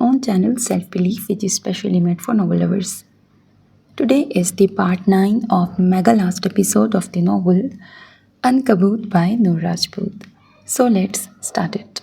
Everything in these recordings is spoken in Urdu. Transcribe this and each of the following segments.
own channel Self Belief, which is specially made for novel lovers. Today is the part 9 of mega last episode of the novel Ankabut by Noor Rajput. So let's start it.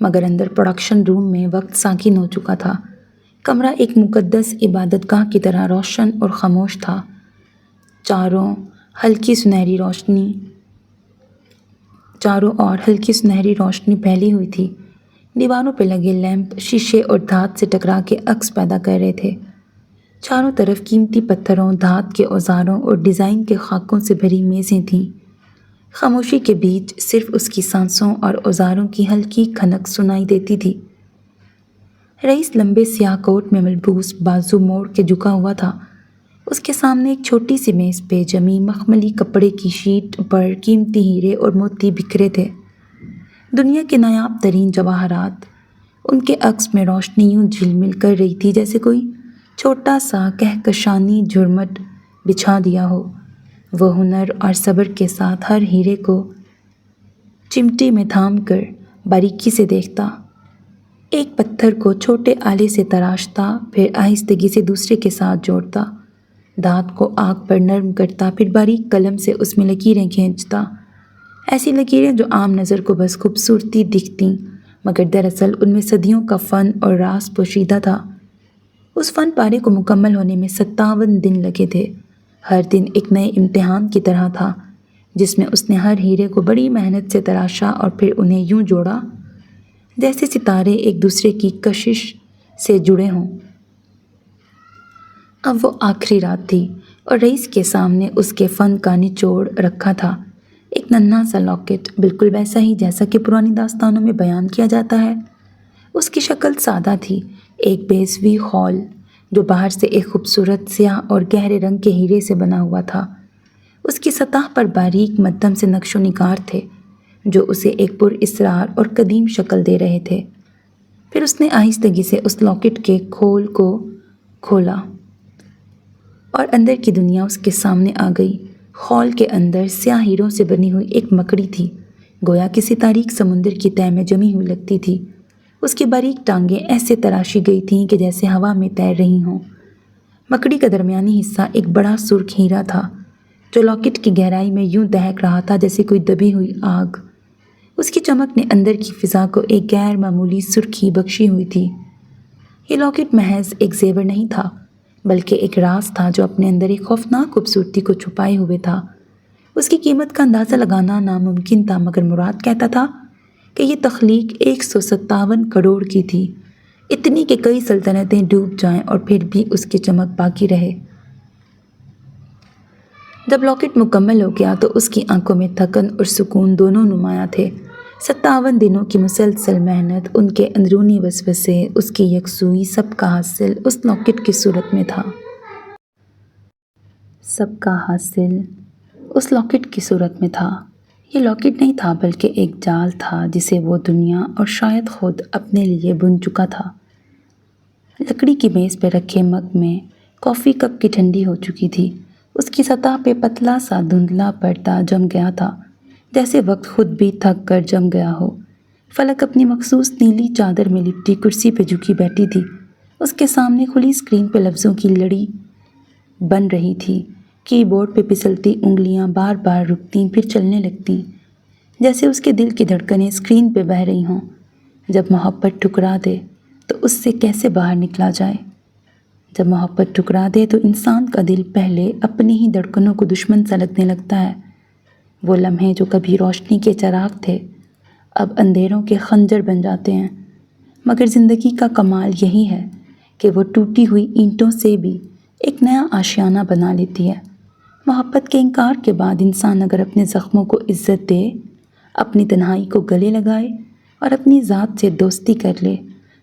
مگر اندر پروڈکشن روم میں وقت ساکن ہو چکا تھا۔ کمرہ ایک مقدس عبادت گاہ کی طرح روشن اور خاموش تھا۔ چاروں اور ہلکی سنہری روشنی پھیلی ہوئی تھی۔ دیواروں پہ لگے لیمپ شیشے اور دھات سے ٹکرا کے عکس پیدا کر رہے تھے۔ چاروں طرف قیمتی پتھروں، دھات کے اوزاروں اور ڈیزائن کے خاکوں سے بھری میزیں تھیں۔ خاموشی کے بیچ صرف اس کی سانسوں اور اوزاروں کی ہلکی کھنک سنائی دیتی تھی۔ رئیس لمبے سیاہ کوٹ میں ملبوس، بازو موڑ کے جھکا ہوا تھا۔ اس کے سامنے ایک چھوٹی سی میز پہ جمی مخملی کپڑے کی شیٹ پر قیمتی ہیرے اور موتی بکھرے تھے، دنیا کے نایاب ترین جواہرات۔ ان کے عکس میں روشنی یوں جھلمل کر رہی تھی جیسے کوئی چھوٹا سا کہکشانی جھرمٹ بچھا دیا ہو۔ وہ ہنر اور صبر کے ساتھ ہر ہیرے کو چمٹی میں تھام کر باریکی سے دیکھتا، ایک پتھر کو چھوٹے آلے سے تراشتا، پھر آہستگی سے دوسرے کے ساتھ جوڑتا، دھات کو آگ پر نرم کرتا، پھر باریک قلم سے اس میں لکیریں کھینچتا، ایسی لکیریں جو عام نظر کو بس خوبصورتی دکھتیں مگر دراصل ان میں صدیوں کا فن اور راز پوشیدہ تھا۔ اس فن پارے کو مکمل ہونے میں 57 دن لگے تھے۔ ہر دن ایک نئے امتحان کی طرح تھا جس میں اس نے ہر ہیرے کو بڑی محنت سے تراشا اور پھر انہیں یوں جوڑا جیسے ستارے ایک دوسرے کی کشش سے جڑے ہوں۔ اب وہ آخری رات تھی اور رئیس کے سامنے اس کے فن کا نچوڑ رکھا تھا، ایک ننھا سا لاکٹ، بالکل ویسا ہی جیسا کہ پرانی داستانوں میں بیان کیا جاتا ہے۔ اس کی شکل سادہ تھی، ایک بیضوی خول جو باہر سے ایک خوبصورت سیاہ اور گہرے رنگ کے ہیرے سے بنا ہوا تھا۔ اس کی سطح پر باریک مدھم سے نقش و نگار تھے جو اسے ایک پر اسرار اور قدیم شکل دے رہے تھے۔ پھر اس نے آہستگی سے اس لاکٹ کے کھول کو کھولا اور اندر کی دنیا اس کے سامنے آ گئی۔ خول کے اندر سیاہ ہیروں سے بنی ہوئی ایک مکڑی تھی، گویا کسی تاریک سمندر کی تہہ میں جمی ہوئی لگتی تھی۔ اس کی باریک ٹانگیں ایسے تراشی گئی تھیں کہ جیسے ہوا میں تیر رہی ہوں۔ مکڑی کا درمیانی حصہ ایک بڑا سرخ ہیرا تھا جو لاکٹ کی گہرائی میں یوں دہک رہا تھا جیسے کوئی دبی ہوئی آگ۔ اس کی چمک نے اندر کی فضا کو ایک غیر معمولی سرخی بخشی ہوئی تھی۔ یہ لاکٹ محض ایک زیور نہیں تھا بلکہ ایک راز تھا جو اپنے اندر ایک خوفناک خوبصورتی کو چھپائے ہوئے تھا۔ اس کی قیمت کا اندازہ لگانا ناممکن تھا مگر مراد کہتا تھا کہ یہ تخلیق 157 کروڑ کی تھی، اتنی کہ کئی سلطنتیں ڈوب جائیں اور پھر بھی اس کی چمک باقی رہے۔ جب لاکٹ مکمل ہو گیا تو اس کی آنکھوں میں تھکن اور سکون دونوں نمایاں تھے۔ 57 دنوں کی مسلسل محنت، ان کے اندرونی وسوسے، اس کی یکسوئی، سب کا حاصل اس لاکٹ کی صورت میں تھا۔ سب کا حاصل اس لاکٹ کی صورت میں تھا۔ یہ لاکٹ نہیں تھا بلکہ ایک جال تھا جسے وہ دنیا اور شاید خود اپنے لیے بن چکا تھا۔ لکڑی کی میز پہ رکھے مگ میں کافی کپ کی ٹھنڈی ہو چکی تھی۔ اس کی سطح پہ پتلا سا دھندلا پردہ جم گیا تھا جیسے وقت خود بھی تھک کر جم گیا ہو۔ فلک اپنی مخصوص نیلی چادر میں لپٹی کرسی پہ جھکی بیٹھی تھی۔ اس کے سامنے کھلی اسکرین پہ لفظوں کی لڑی بن رہی تھی۔ کی بورڈ پہ پھسلتی انگلیاں بار بار رکتیں پھر چلنے لگتیں جیسے اس کے دل کی دھڑکنیں اسکرین پہ بہہ رہی ہوں۔ جب محبت ٹھکرا دے تو اس سے کیسے باہر نکلا جائے؟ جب محبت ٹھکرا دے تو انسان کا دل پہلے اپنی ہی دھڑکنوں کو دشمن سا لگنے لگتا ہے۔ وہ لمحے جو کبھی روشنی کے چراغ تھے اب اندھیروں کے خنجر بن جاتے ہیں۔ مگر زندگی کا کمال یہی ہے کہ وہ ٹوٹی ہوئی اینٹوں سے بھی ایک نیا آشیانہ بنا لیتی ہے۔ محبت کے انکار کے بعد انسان اگر اپنے زخموں کو عزت دے، اپنی تنہائی کو گلے لگائے اور اپنی ذات سے دوستی کر لے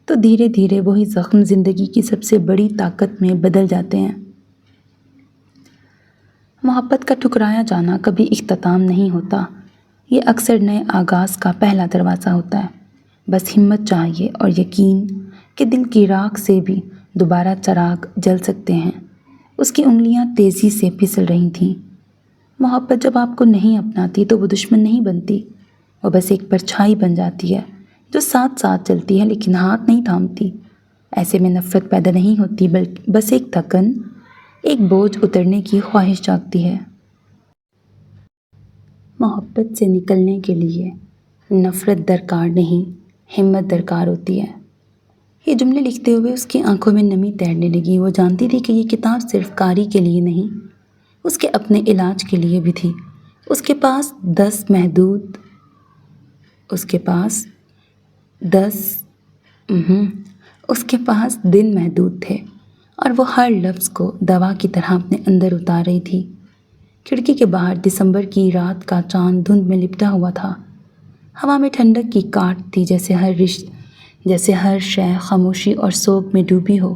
تو دھیرے دھیرے وہی زخم زندگی کی سب سے بڑی طاقت میں بدل جاتے ہیں۔ محبت کا ٹھکرایا جانا کبھی اختتام نہیں ہوتا، یہ اکثر نئے آغاز کا پہلا دروازہ ہوتا ہے۔ بس ہمت چاہیے اور یقین کہ دل کی راکھ سے بھی دوبارہ چراغ جل سکتے ہیں۔ اس کی انگلیاں تیزی سے پھسل رہی تھیں۔ محبت جب آپ کو نہیں اپناتی تو وہ دشمن نہیں بنتی، وہ بس ایک پرچھائی بن جاتی ہے جو ساتھ ساتھ چلتی ہے لیکن ہاتھ نہیں تھامتی۔ ایسے میں نفرت پیدا نہیں ہوتی بلکہ بس ایک تھکن، ایک بوجھ اترنے کی خواہش جاگتی ہے۔ محبت سے نکلنے کے لیے نفرت درکار نہیں، ہمت درکار ہوتی ہے۔ یہ جملے لکھتے ہوئے اس کی آنکھوں میں نمی تیرنے لگی۔ وہ جانتی تھی کہ یہ کتاب صرف قاری کے لیے نہیں، اس کے اپنے علاج کے لیے بھی تھی۔ اس کے پاس 10 دن محدود تھے اور وہ ہر لفظ کو دوا کی طرح اپنے اندر اتار رہی تھی۔ کھڑکی کے باہر دسمبر کی رات کا چاند دھند میں لپٹا ہوا تھا۔ ہوا میں ٹھنڈک کی کاٹ تھی، جیسے ہر شے خاموشی اور سوگ میں ڈوبی ہو۔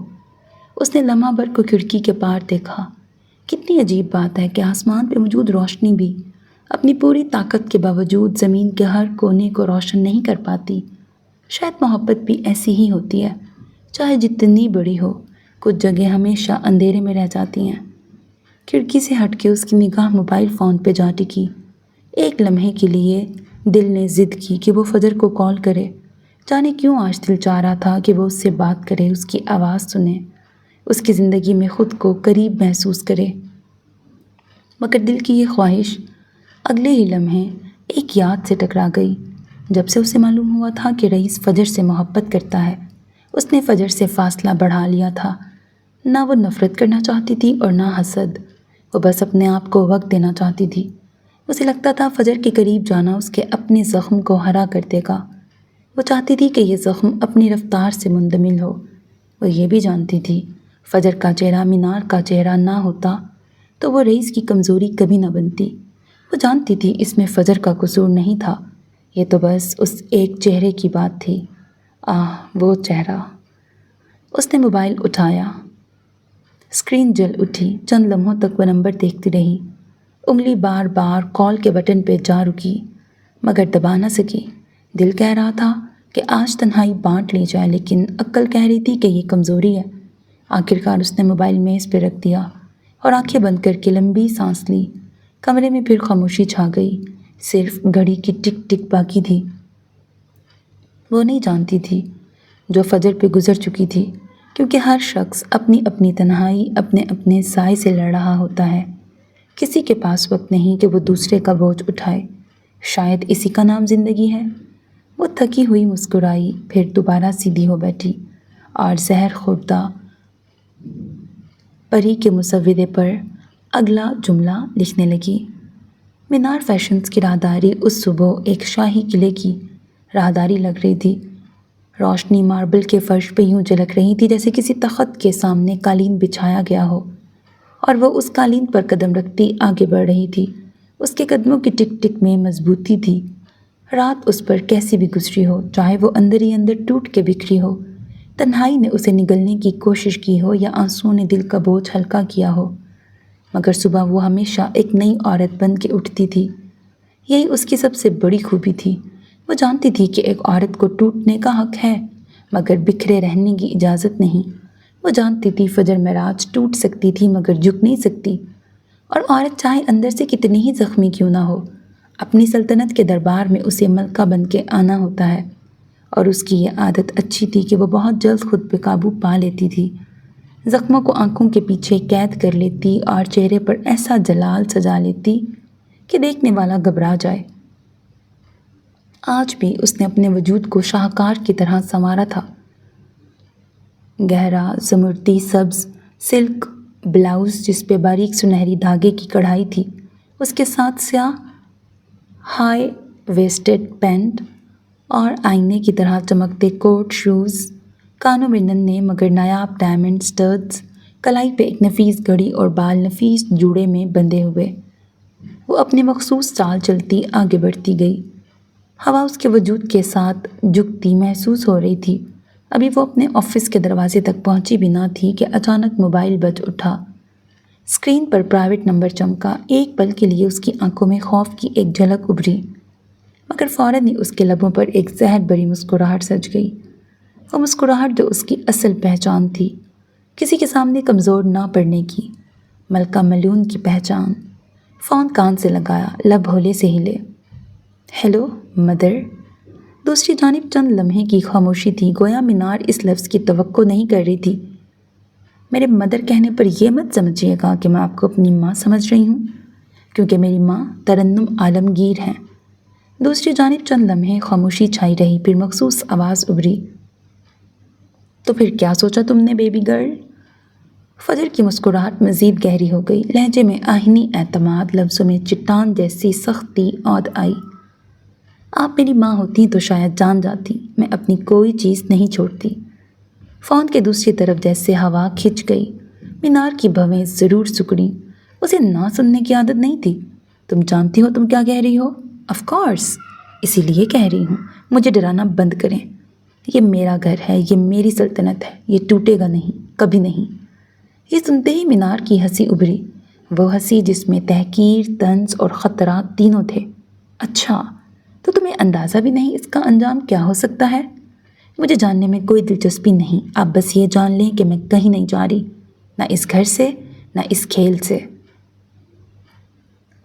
اس نے لمحہ بھر کو کھڑکی کے پار دیکھا۔ کتنی عجیب بات ہے کہ آسمان پہ موجود روشنی بھی اپنی پوری طاقت کے باوجود زمین کے ہر کونے کو روشن نہیں کر پاتی۔ شاید محبت بھی ایسی ہی ہوتی ہے، چاہے جتنی بڑی ہو، کچھ جگہ ہمیشہ اندھیرے میں رہ جاتی ہیں۔ کھڑکی سے ہٹ کے اس کی نگاہ موبائل فون پہ جا ٹکی۔ ایک لمحے کے لیے دل نے ضد کی کہ وہ فجر کو کال کرے۔ جانے کیوں آج دل چاہ رہا تھا کہ وہ اس سے بات کرے، اس کی آواز سنے، اس کی زندگی میں خود کو قریب محسوس کرے۔ مگر دل کی یہ خواہش اگلے ہی لمحے ایک یاد سے ٹکرا گئی۔ جب سے اسے معلوم ہوا تھا کہ رئیس فجر سے محبت کرتا ہے، اس نے فجر سے فاصلہ بڑھا لیا تھا۔ نہ وہ نفرت کرنا چاہتی تھی اور نہ حسد، وہ بس اپنے آپ کو وقت دینا چاہتی تھی۔ اسے لگتا تھا فجر کے قریب جانا اس کے اپنے زخم کو ہرا کر دے گا۔ وہ چاہتی تھی کہ یہ زخم اپنی رفتار سے مندمل ہو۔ وہ یہ بھی جانتی تھی فجر کا چہرہ مینار کا چہرہ نہ ہوتا تو وہ رئیس کی کمزوری کبھی نہ بنتی۔ وہ جانتی تھی اس میں فجر کا قصور نہیں تھا، یہ تو بس اس ایک چہرے کی بات تھی۔ وہ چہرہ۔ اس نے موبائل اٹھایا۔ اسکرین جل اٹھی۔ چند لمحوں تک وہ نمبر دیکھتی رہی۔ انگلی بار بار کال کے بٹن پہ جا رکی، مگر دبا نہ سکی۔ دل کہہ رہا تھا کہ آج تنہائی بانٹ لی جائے، لیکن عقل کہہ رہی تھی کہ یہ کمزوری ہے۔ آخرکار اس نے موبائل میز پہ رکھ دیا اور آنکھیں بند کر کے لمبی سانس لی۔ کمرے میں پھر خاموشی چھا گئی، صرف گھڑی کی ٹک ٹک باقی تھی۔ وہ نہیں جانتی تھی جو فجر پہ گزر چکی تھی، کیونکہ ہر شخص اپنی اپنی تنہائی اپنے اپنے سائے سے لڑ رہا ہوتا ہے۔ کسی کے پاس وقت نہیں کہ وہ دوسرے کا بوجھ اٹھائے۔ شاید اسی کا نام زندگی ہے۔ وہ تھکی ہوئی مسکرائی، پھر دوبارہ سیدھی ہو بیٹھی اور زہر خوردہ پری کے مسودے پر اگلا جملہ لکھنے لگی۔ مینار فیشنز کی راہداری اس صبح ایک شاہی قلعے کی راہداری لگ رہی تھی۔ روشنی ماربل کے فرش پہ یوں جھلک رہی تھی جیسے کسی تخت کے سامنے قالین بچھایا گیا ہو، اور وہ اس قالین پر قدم رکھتی آگے بڑھ رہی تھی۔ اس کے قدموں کی ٹک ٹک میں مضبوطی تھی۔ رات اس پر کیسی بھی گزری ہو، چاہے وہ اندر ہی اندر ٹوٹ کے بکھری ہو، تنہائی نے اسے نگلنے کی کوشش کی ہو یا آنسوؤں نے دل کا بوجھ ہلکا کیا ہو، مگر صبح وہ ہمیشہ ایک نئی عورت بن کے اٹھتی تھی۔ یہی اس کی سب سے بڑی خوبی تھی۔ وہ جانتی تھی کہ ایک عورت کو ٹوٹنے کا حق ہے، مگر بکھرے رہنے کی اجازت نہیں۔ وہ جانتی تھی فجر معراج ٹوٹ سکتی تھی مگر جھک نہیں سکتی، اور عورت چاہے اندر سے کتنی ہی زخمی کیوں نہ ہو، اپنی سلطنت کے دربار میں اسے ملکہ بن کے آنا ہوتا ہے۔ اور اس کی یہ عادت اچھی تھی کہ وہ بہت جلد خود پہ قابو پا لیتی تھی، زخموں کو آنکھوں کے پیچھے قید کر لیتی اور چہرے پر ایسا جلال سجا لیتی کہ دیکھنے والا گھبرا جائے۔ آج بھی اس نے اپنے وجود کو شاہکار کی طرح سنوارا تھا۔ گہرا زمردی سبز سلک بلاؤز جس پہ باریک سنہری دھاگے کی کڑھائی تھی، اس کے ساتھ سیاہ ہائی ویسٹڈ پینٹ اور آئینے کی طرح چمکتے کوٹ شوز، کانوں میں ننھے مگر نایاب ڈائمنڈ سٹرڈز، کلائی پہ ایک نفیس گھڑی اور بال نفیس جوڑے میں بندھے ہوئے۔ وہ اپنی مخصوص چال چلتی آگے بڑھتی گئی۔ ہوا اس کے وجود کے ساتھ جھکتی محسوس ہو رہی تھی۔ ابھی وہ اپنے آفس کے دروازے تک پہنچی بھی نہ تھی کہ اچانک موبائل بج اٹھا۔ اسکرین پر پرائیویٹ نمبر چمکا۔ ایک پل کے لیے اس کی آنکھوں میں خوف کی ایک جھلک ابھری، مگر فوراً ہی اس کے لبوں پر ایک زہر بھری مسکراہٹ سج گئی۔ وہ مسکراہٹ جو اس کی اصل پہچان تھی، کسی کے سامنے کمزور نہ پڑنے کی، ملکہ ملعون کی پہچان۔ فون کان سے لگایا، لب ہولے سے ہلے۔ Hello mother. دوسری جانب چند لمحے کی خاموشی تھی، گویا مینار اس لفظ کی توقع نہیں کر رہی تھی۔ میرے مدر کہنے پر یہ مت سمجھیے گا کہ میں آپ کو اپنی ماں سمجھ رہی ہوں، کیونکہ میری ماں ترنم عالمگیر ہیں۔ دوسری جانب چند لمحے خاموشی چھائی رہی، پھر مخصوص آواز ابھری، تو پھر کیا سوچا تم نے بیبی گرل؟ فجر کی مسکراہٹ مزید گہری ہو گئی، لہجے میں آہنی اعتماد، لفظوں میں چٹان جیسی سختی عود آئی۔ آپ میری ماں ہوتی تو شاید جان جاتی، میں اپنی کوئی چیز نہیں چھوڑتی۔ فون کے دوسری طرف جیسے ہوا کھنچ گئی، مینار کی بھویں ضرور سکڑیں، اسے نہ سننے کی عادت نہیں تھی۔ تم جانتی ہو تم کیا کہہ رہی ہو؟ آف کورس، اسی لیے کہہ رہی ہوں، مجھے ڈرانا بند کریں۔ یہ میرا گھر ہے، یہ میری سلطنت ہے، یہ ٹوٹے گا نہیں، کبھی نہیں۔ یہ سنتے ہی مینار کی ہنسی ابھری، وہ ہنسی جس میں تحقیر، طنز اور خطرات تینوں تھے۔ اچھا، تو تمہیں اندازہ بھی نہیں اس کا انجام کیا ہو سکتا ہے؟ مجھے جاننے میں کوئی دلچسپی نہیں، آپ بس یہ جان لیں کہ میں کہیں نہیں جا رہی، نہ اس گھر سے، نہ اس کھیل سے۔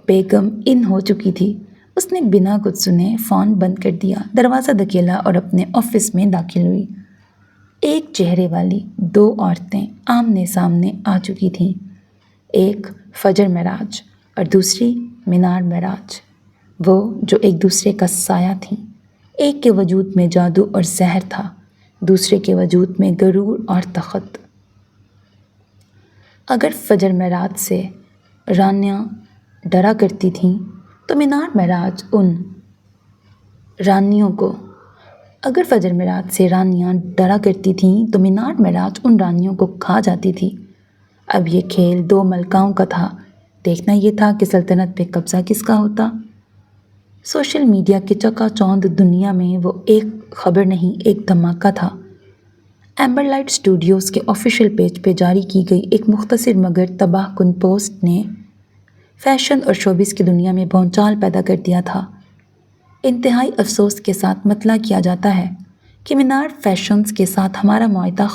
بیگم ان ہو چکی تھی، اس نے بنا کچھ سنے فون بند کر دیا، دروازہ دھکیلا اور اپنے آفس میں داخل ہوئی۔ ایک چہرے والی دو عورتیں آمنے سامنے آ چکی تھیں، ایک فجر معراج اور دوسری مینار معراج، وہ جو ایک دوسرے کا سایہ تھیں۔ ایک کے وجود میں جادو اور زہر تھا، دوسرے کے وجود میں غرور اور تخت۔ اگر فجر معراج سے رانیاں ڈرا کرتی تھیں تو مینار معراج ان رانیوں کو اگر فجر معراج سے رانیاں ڈرا کرتی تھیں تو مینار معراج ان رانیوں کو کھا جاتی تھی۔ اب یہ کھیل دو ملکاؤں کا تھا، دیکھنا یہ تھا کہ سلطنت پہ قبضہ کس کا ہوتا۔ سوشل میڈیا کے چکا چوندھ دنیا میں وہ ایک خبر نہیں، ایک دھماکہ تھا۔ ایمبر لائٹ اسٹوڈیوز کے آفیشیل پیج پہ جاری کی گئی ایک مختصر مگر تباہ کن پوسٹ نے فیشن اور شوبز کی دنیا میں بھونچال پیدا کر دیا تھا۔ انتہائی افسوس کے ساتھ مطلع کیا جاتا ہے کہ مینار فیشنز کے ساتھ ہمارا معاہدہ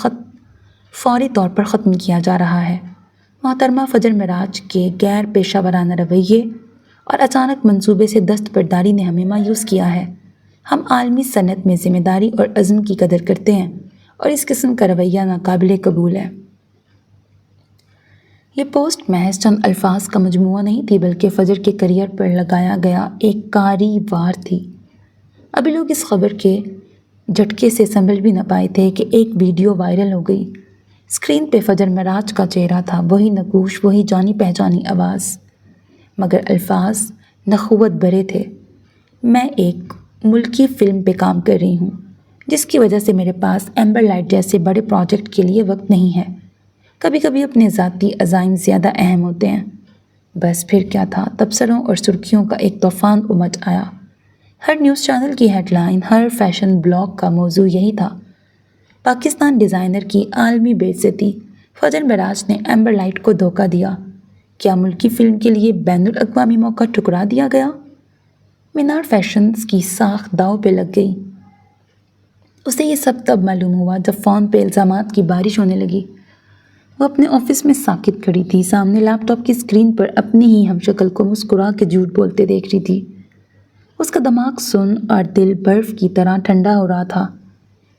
فوری طور پر ختم کیا جا رہا ہے۔ محترمہ فجر معراج کے غیر پیشہ ورانہ رویے اور اچانک منصوبے سے دستبرداری نے ہمیں مایوس کیا ہے۔ ہم عالمی صنعت میں ذمہ داری اور عزم کی قدر کرتے ہیں اور اس قسم کا رویہ ناقابل قبول ہے۔ یہ پوسٹ محض چند الفاظ کا مجموعہ نہیں تھی، بلکہ فجر کے کیریئر پر لگایا گیا ایک کاری وار تھی۔ ابھی لوگ اس خبر کے جھٹکے سے سنبھل بھی نہ پائے تھے کہ ایک ویڈیو وائرل ہو گئی۔ اسکرین پہ فجر معراج کا چہرہ تھا، وہی نقوش، وہی جانی پہچانی آواز، مگر الفاظ نخوت بھرے تھے۔ میں ایک ملکی فلم پہ کام کر رہی ہوں، جس کی وجہ سے میرے پاس ایمبر لائٹ جیسے بڑے پروجیکٹ کے لیے وقت نہیں ہے۔ کبھی کبھی اپنے ذاتی عزائم زیادہ اہم ہوتے ہیں۔ بس پھر کیا تھا، تبصروں اور سرخیوں کا ایک طوفان امڈ آیا۔ ہر نیوز چینل کی ہیڈ لائن، ہر فیشن بلاگ کا موضوع یہی تھا، پاکستان ڈیزائنر کی عالمی بے عزتی، فجر معراج نے ایمبر لائٹ کو دھوکہ دیا۔ کیا ملکی فلم کے لیے بین الاقوامی موقع ٹھکرا دیا گیا؟ مینار فیشنز کی ساکھ داؤ پہ لگ گئی۔ اسے یہ سب تب معلوم ہوا جب فون پہ الزامات کی بارش ہونے لگی۔ وہ اپنے آفس میں ساکت کھڑی تھی، سامنے لیپ ٹاپ کی اسکرین پر اپنی ہی ہم شکل کو مسکرا کے جھوٹ بولتے دیکھ رہی تھی۔ اس کا دماغ سن اور دل برف کی طرح ٹھنڈا ہو رہا تھا۔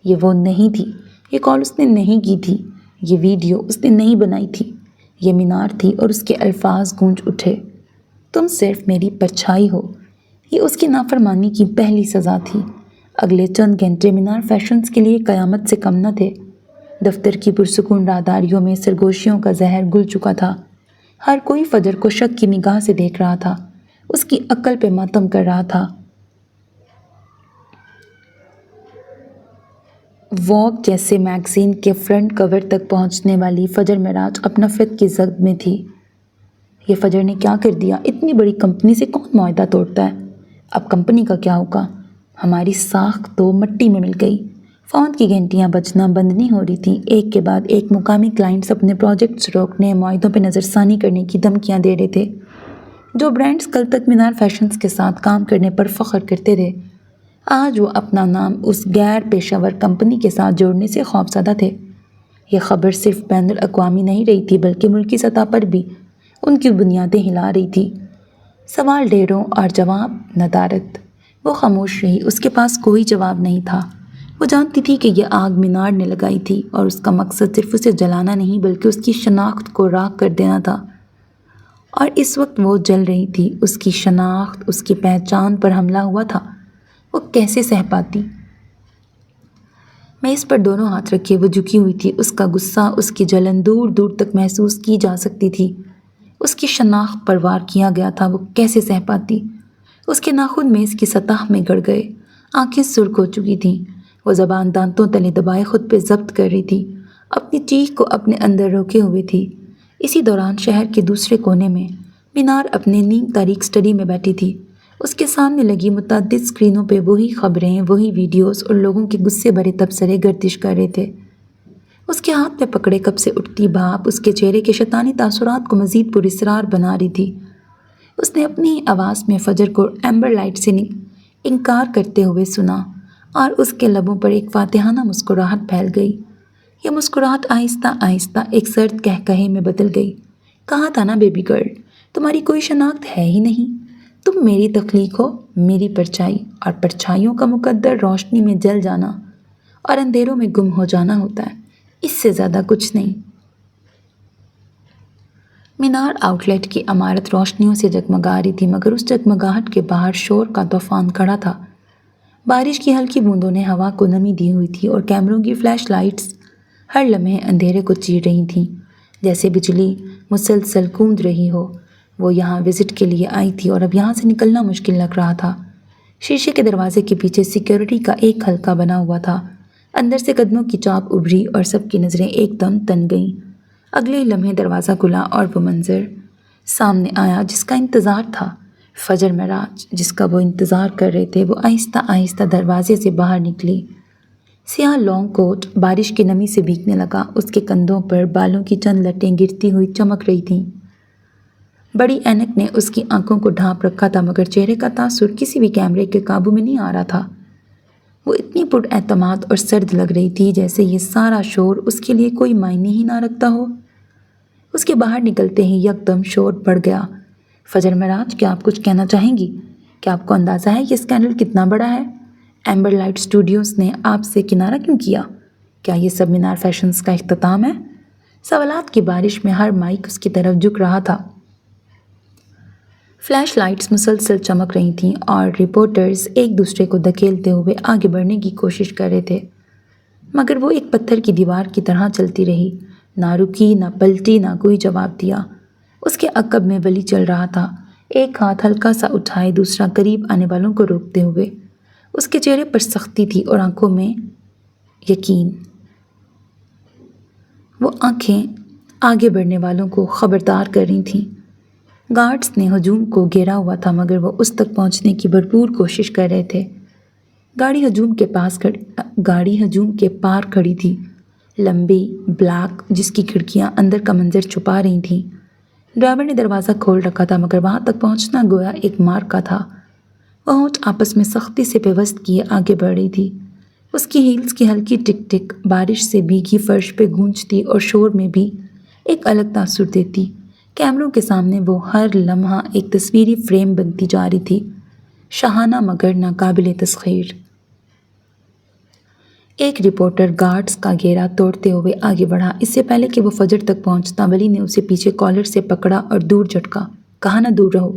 یہ وہ نہیں تھی، یہ کال اس نے نہیں کی تھی، یہ ویڈیو اس نے نہیں بنائی تھی، یہ مینار تھی اور اس کے الفاظ گونج اٹھے، تم صرف میری پرچھائی ہو۔ یہ اس کی نافرمانی کی پہلی سزا تھی۔ اگلے چند گھنٹے مینار فیشنز کے لیے قیامت سے کم نہ تھے۔ دفتر کی پرسکون راہداریوں میں سرگوشیوں کا زہر گل چکا تھا۔ ہر کوئی فجر کو شک کی نگاہ سے دیکھ رہا تھا، اس کی عقل پہ ماتم کر رہا تھا۔ ووگ جیسے میگزین کے فرنٹ کور تک پہنچنے والی فجر معراج اب نفرت کی زد میں تھی۔ یہ فجر نے کیا کر دیا؟ اتنی بڑی کمپنی سے کون معاہدہ توڑتا ہے؟ اب کمپنی کا کیا ہوگا؟ ہماری ساکھ تو مٹی میں مل گئی۔ فون کی گھنٹیاں بجنا بند نہیں ہو رہی تھیں، ایک کے بعد ایک مقامی کلائنٹس اپنے پروجیکٹس روکنے، معاہدوں پہ نظر ثانی کرنے کی دھمکیاں دے رہے تھے۔ جو برانڈز کل تک مینار فیشنز کے ساتھ کام کرنے پر فخر کرتے تھے، آج وہ اپنا نام اس غیر پیشہ ور کمپنی کے ساتھ جوڑنے سے خوفزدہ تھے۔ یہ خبر صرف بین الاقوامی نہیں رہی تھی، بلکہ ملکی سطح پر بھی ان کی بنیادیں ہلا رہی تھی۔ سوال ڈھیروں اور جواب ندارد۔ وہ خاموش رہی، اس کے پاس کوئی جواب نہیں تھا۔ وہ جانتی تھی کہ یہ آگ مینار نے لگائی تھی اور اس کا مقصد صرف اسے جلانا نہیں بلکہ اس کی شناخت کو راکھ کر دینا تھا۔ اور اس وقت وہ جل رہی تھی۔ اس کی شناخت، اس کی پہچان پر حملہ ہوا تھا۔ وہ کیسے سہ پاتی؟ میز پر دونوں ہاتھ رکھے وہ جھکی ہوئی تھی۔ اس کا غصہ، اس کی جلن دور دور تک محسوس کی جا سکتی تھی۔ اس کی شناخت پر وار کیا گیا تھا، وہ کیسے سہ پاتی؟ اس کے ناخن میز کی سطح میں گڑ گئے، آنکھیں سرخ ہو چکی تھیں۔ وہ زبان دانتوں تلے دبائے خود پہ ضبط کر رہی تھی، اپنی چیخ کو اپنے اندر روکے ہوئے تھی۔ اسی دوران شہر کے دوسرے کونے میں مینار اپنے نیم تاریک اسٹڈی میں بیٹھی تھی۔ اس کے سامنے لگی متعدد اسکرینوں پہ وہی خبریں، وہی ویڈیوز اور لوگوں کے غصے بھرے تبصرے گردش کر رہے تھے۔ اس کے ہاتھ میں پکڑے کپ سے اٹھتی بھاپ اس کے چہرے کے شیطانی تاثرات کو مزید پراسرار بنا رہی تھی۔ اس نے اپنی ہی آواز میں فجر کو ایمبر لائٹ سے انکار کرتے ہوئے سنا، اور اس کے لبوں پر ایک فاتحانہ مسکراہٹ پھیل گئی۔ یہ مسکراہٹ آہستہ آہستہ ایک سرد قہقہے میں بدل گئی۔ کہا تھا نا بیبی گرل، تمہاری کوئی شناخت ہے ہی نہیں۔ تم میری تخلیق ہو، میری پرچھائی، اور پرچھائیوں کا مقدر روشنی میں جل جانا اور اندھیروں میں گم ہو جانا ہوتا ہے، اس سے زیادہ کچھ نہیں۔ مینار آؤٹ لیٹ کی عمارت روشنیوں سے جگمگا رہی تھی، مگر اس جگمگاہٹ کے باہر شور کا طوفان کھڑا تھا۔ بارش کی ہلکی بوندوں نے ہوا کو نمی دی ہوئی تھی، اور کیمروں کی فلیش لائٹس ہر لمحے اندھیرے کو چیر رہی تھیں، جیسے بجلی مسلسل کوند رہی ہو۔ وہ یہاں وزٹ کے لیے آئی تھی، اور اب یہاں سے نکلنا مشکل لگ رہا تھا۔ شیشے کے دروازے کے پیچھے سیکیورٹی کا ایک حلقہ بنا ہوا تھا۔ اندر سے قدموں کی چاپ ابھری اور سب کی نظریں ایک دم تن گئیں۔ اگلے ہی لمحے دروازہ کھلا اور وہ منظر سامنے آیا جس کا انتظار تھا۔ فجر معراج، جس کا وہ انتظار کر رہے تھے، وہ آہستہ آہستہ دروازے سے باہر نکلی۔ سیاہ لانگ کوٹ بارش کی نمی سے بھیگنے لگا۔ اس کے کندھوں پر بالوں کی چند لٹیں گرتی ہوئی چمک رہی تھیں۔ بڑی اینک نے اس کی آنکھوں کو ڈھانپ رکھا تھا، مگر چہرے کا تاثر کسی بھی کیمرے کے قابو میں نہیں آ رہا تھا۔ وہ اتنی پر اعتماد اور سرد لگ رہی تھی جیسے یہ سارا شور اس کے لیے کوئی معنی ہی نہ رکھتا ہو۔ اس کے باہر نکلتے ہی یکدم شور بڑھ گیا۔ فجر معراج، کیا آپ کچھ کہنا چاہیں گی؟ کیا آپ کو اندازہ ہے یہ اسکینڈل کتنا بڑا ہے؟ ایمبر لائٹ اسٹوڈیوز نے آپ سے کنارہ کیوں کیا؟ کیا یہ سب مینار فیشنز کا اختتام ہے؟ سوالات کی بارش میں ہر مائک اس کی طرف جھک رہا تھا۔ فلیش لائٹس مسلسل چمک رہی تھیں، اور رپورٹرز ایک دوسرے کو دھکیلتے ہوئے آگے بڑھنے کی کوشش کر رہے تھے، مگر وہ ایک پتھر کی دیوار کی طرح چلتی رہی، نہ رکی، نہ پلٹی، نہ کوئی جواب دیا۔ اس کے عقب میں ولی چل رہا تھا، ایک ہاتھ ہلکا سا اٹھائے، دوسرا قریب آنے والوں کو روکتے ہوئے۔ اس کے چہرے پر سختی تھی اور آنکھوں میں یقین۔ وہ آنکھیں آگے بڑھنے والوں کو خبردار کر رہی تھیں۔ گارڈز نے ہجوم کو گھیرا ہوا تھا، مگر وہ اس تک پہنچنے کی بھرپور کوشش کر رہے تھے۔ گاڑی ہجوم کے پار کھڑی تھی، لمبی، بلیک، جس کی کھڑکیاں اندر کا منظر چھپا رہی تھیں۔ ڈرائیور نے دروازہ کھول رکھا تھا، مگر وہاں تک پہنچنا گویا ایک معرکہ تھا۔ وہ ہونٹ آپس میں سختی سے پیوست کیے آگے بڑھ رہی تھی۔ اس کی ہیلز کی ہلکی ٹک ٹک بارش سے بھیگی فرش پہ گونجتی اور شور میں بھی ایک الگ تاثر دیتی۔ کیمروں کے سامنے وہ ہر لمحہ ایک تصویری فریم بنتی جا رہی تھی، شاہانہ مگر ناقابل تسخیر۔ ایک رپورٹر گارڈز کا گھیرا توڑتے ہوئے آگے بڑھا۔ اس سے پہلے کہ وہ فجر تک پہنچتا، ولی نے اسے پیچھے کالر سے پکڑا اور دور جھٹکا۔ کہا نا دور رہو۔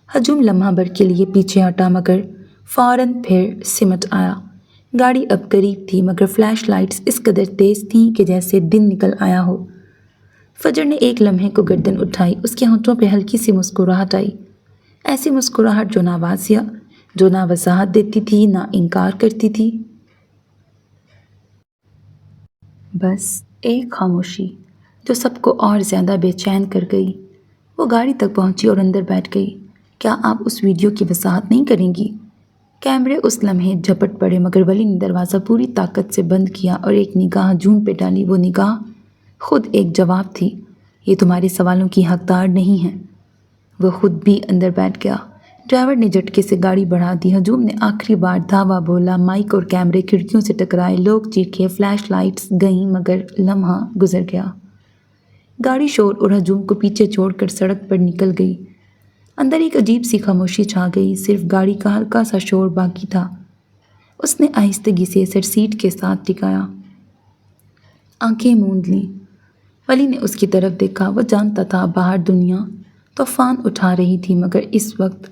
ہجوم لمحہ بھر کے لیے پیچھے ہٹا، مگر فوراً پھر سمٹ آیا۔ گاڑی اب قریب تھی، مگر فلیش لائٹس اس قدر تیز تھیں کہ جیسے دن نکل آیا ہو۔ فجر نے ایک لمحے کو گردن اٹھائی، اس کے ہونٹوں پہ ہلکی سی مسکراہٹ آئی، ایسی مسکراہٹ جو نہ واضح، جو نہ وضاحت دیتی تھی، نہ انکار کرتی تھی، بس ایک خاموشی جو سب کو اور زیادہ بے چین کر گئی۔ وہ گاڑی تک پہنچی اور اندر بیٹھ گئی۔ کیا آپ اس ویڈیو کی وضاحت نہیں کریں گی؟ کیمرے اس لمحے جھپٹ پڑے، مگر ولی نے دروازہ پوری طاقت سے بند کیا اور ایک نگاہ جون پہ ڈالی۔ وہ نگاہ خود ایک جواب تھی۔ یہ تمہارے سوالوں کی حقدار نہیں ہے۔ وہ خود بھی اندر بیٹھ گیا۔ ڈرائیور نے جھٹکے سے گاڑی بڑھا دی۔ ہجوم نے آخری بار دھاوا بولا، مائک اور کیمرے کھڑکیوں سے ٹکرائے، لوگ چیخے، فلیش لائٹس گئیں، مگر لمحہ گزر گیا۔ گاڑی شور اور ہجوم کو پیچھے چھوڑ کر سڑک پر نکل گئی۔ اندر ایک عجیب سی خاموشی چھا گئی، صرف گاڑی کا ہلکا سا شور باقی تھا۔ اس نے آہستگی سے سر سیٹ کے ساتھ ٹکایا، آنکھیں موند لیں۔ ولی نے اس کی طرف دیکھا۔ وہ جانتا تھا باہر دنیا طوفان اٹھا رہی تھی مگر اس وقت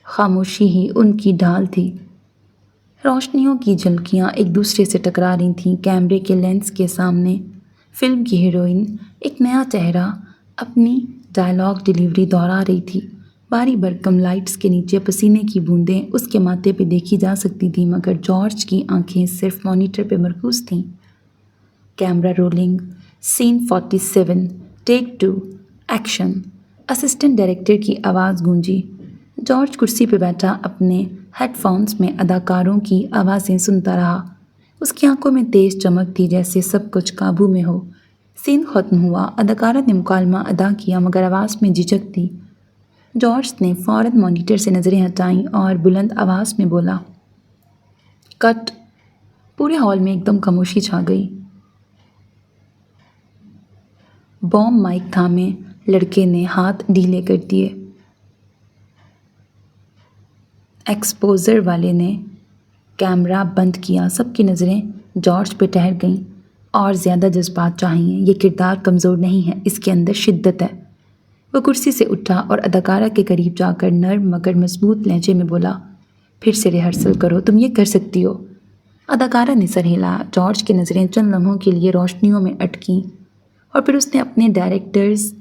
خاموشی ہی ان کی ڈھال تھی۔ روشنیوں کی جھلکیاں ایک دوسرے سے ٹکرا رہی تھیں۔ کیمرے کے لینس کے سامنے فلم کی ہیروئن ایک نیا چہرہ اپنی ڈائلاگ ڈیلیوری دہرا رہی تھی۔ باری برکم لائٹس کے نیچے پسینے کی بوندیں اس کے ماتھے پہ دیکھی جا سکتی تھیں مگر جارج کی آنکھیں صرف مانیٹر پہ مرکوز تھیں۔ کیمرہ رولنگ، سین 47، ٹیک 2، ایکشن۔ اسسٹنٹ ڈائریکٹر کی آواز گونجی۔ جارج کرسی پہ بیٹھا اپنے ہیڈ فونز میں اداکاروں کی آوازیں سنتا رہا۔ اس کی آنکھوں میں تیز چمک تھی جیسے سب کچھ قابو میں ہو۔ سین ختم ہوا۔ اداکارہ نے مکالمہ ادا کیا مگر آواز میں جھجک تھی۔ جارج نے فوراً مانیٹر سے نظریں ہٹائیں اور بلند آواز میں بولا، کٹ۔ پورے ہال میں ایک دم خاموشی چھا گئی۔ بوم مائک تھامے لڑکے نے ہاتھ ڈھیلے کر دیے۔ ایکسپوزر والے نے کیمرہ بند کیا۔ سب کی نظریں جارج پہ ٹھہر گئیں۔ اور زیادہ جذبات چاہیے، یہ کردار کمزور نہیں ہے، اس کے اندر شدت ہے۔ وہ کرسی سے اٹھا اور اداکارہ کے قریب جا کر نرم مگر مضبوط لہجے میں بولا، پھر سے ریہرسل کرو، تم یہ کر سکتی ہو۔ اداکارہ نے سر ہلایا۔ جارج کی نظریں چند لمحوں کے لیے روشنیوں میں اٹکیں اور پھر اس نے اپنے ڈائریکٹرز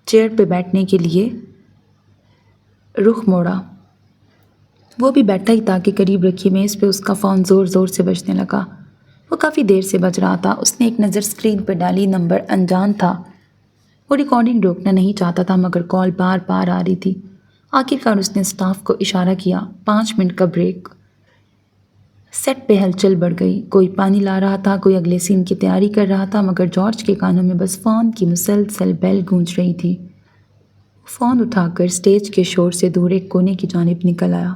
چیئر پہ بیٹھنے کے لیے رخ موڑا۔ وہ بھی بیٹھا ہی تھا کہ قریب رکھی میز پہ اس کا فون زور زور سے بجنے لگا۔ وہ کافی دیر سے بج رہا تھا۔ اس نے ایک نظر اسکرین پہ ڈالی، نمبر انجان تھا۔ وہ ریکارڈنگ روکنا نہیں چاہتا تھا مگر کال بار بار آ رہی تھی۔ آخرکار اس نے اسٹاف کو اشارہ کیا، 5 منٹ کا بریک۔ سیٹ پہ ہلچل بڑھ گئی۔ کوئی پانی لا رہا تھا، کوئی اگلے سین کی تیاری کر رہا تھا مگر جارج کے کانوں میں بس فون کی مسلسل بیل گونج رہی تھی۔ فون اٹھا کر اسٹیج کے شور سے دور ایک کونے کی جانب نکل آیا۔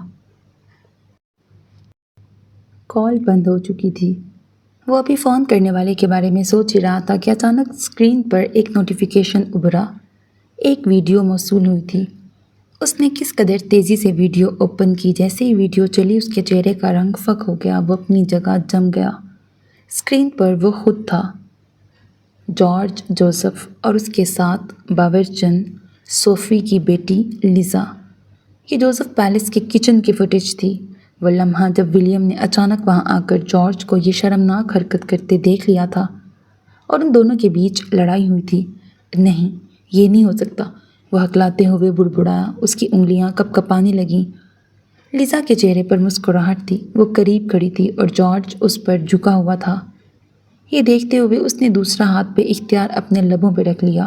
کال بند ہو چکی تھی۔ وہ ابھی فون کرنے والے کے بارے میں سوچ ہی رہا تھا کہ اچانک اسکرین پر ایک نوٹیفیکیشن ابھرا۔ ایک ویڈیو موصول ہوئی تھی۔ اس نے کس قدر تیزی سے ویڈیو اوپن کی۔ جیسے ہی ویڈیو چلی اس کے چہرے کا رنگ فک ہو گیا، وہ اپنی جگہ جم گیا۔ اسکرین پر وہ خود تھا، جارج جوزف، اور اس کے ساتھ باورچن صوفی کی بیٹی لیزا۔ یہ جوزف پیلس کے کچن کی فوٹیج تھی۔ وہ لمحہ جب ولیم نے اچانک وہاں آ کر جارج کو یہ شرمناک حرکت کرتے دیکھ لیا تھا اور ان دونوں کے بیچ لڑائی ہوئی تھی۔ نہیں، یہ نہیں ہو سکتا، وہ ہکلاتے ہوئے بڑبڑایا۔ اس کی انگلیاں کپ کپانے لگیں۔ لیزا کے چہرے پر مسکراہٹ تھی۔ وہ قریب کھڑی تھی اور جارج اس پر جھکا ہوا تھا۔ یہ دیکھتے ہوئے اس نے دوسرا ہاتھ بے اختیار اپنے لبوں پہ رکھ لیا،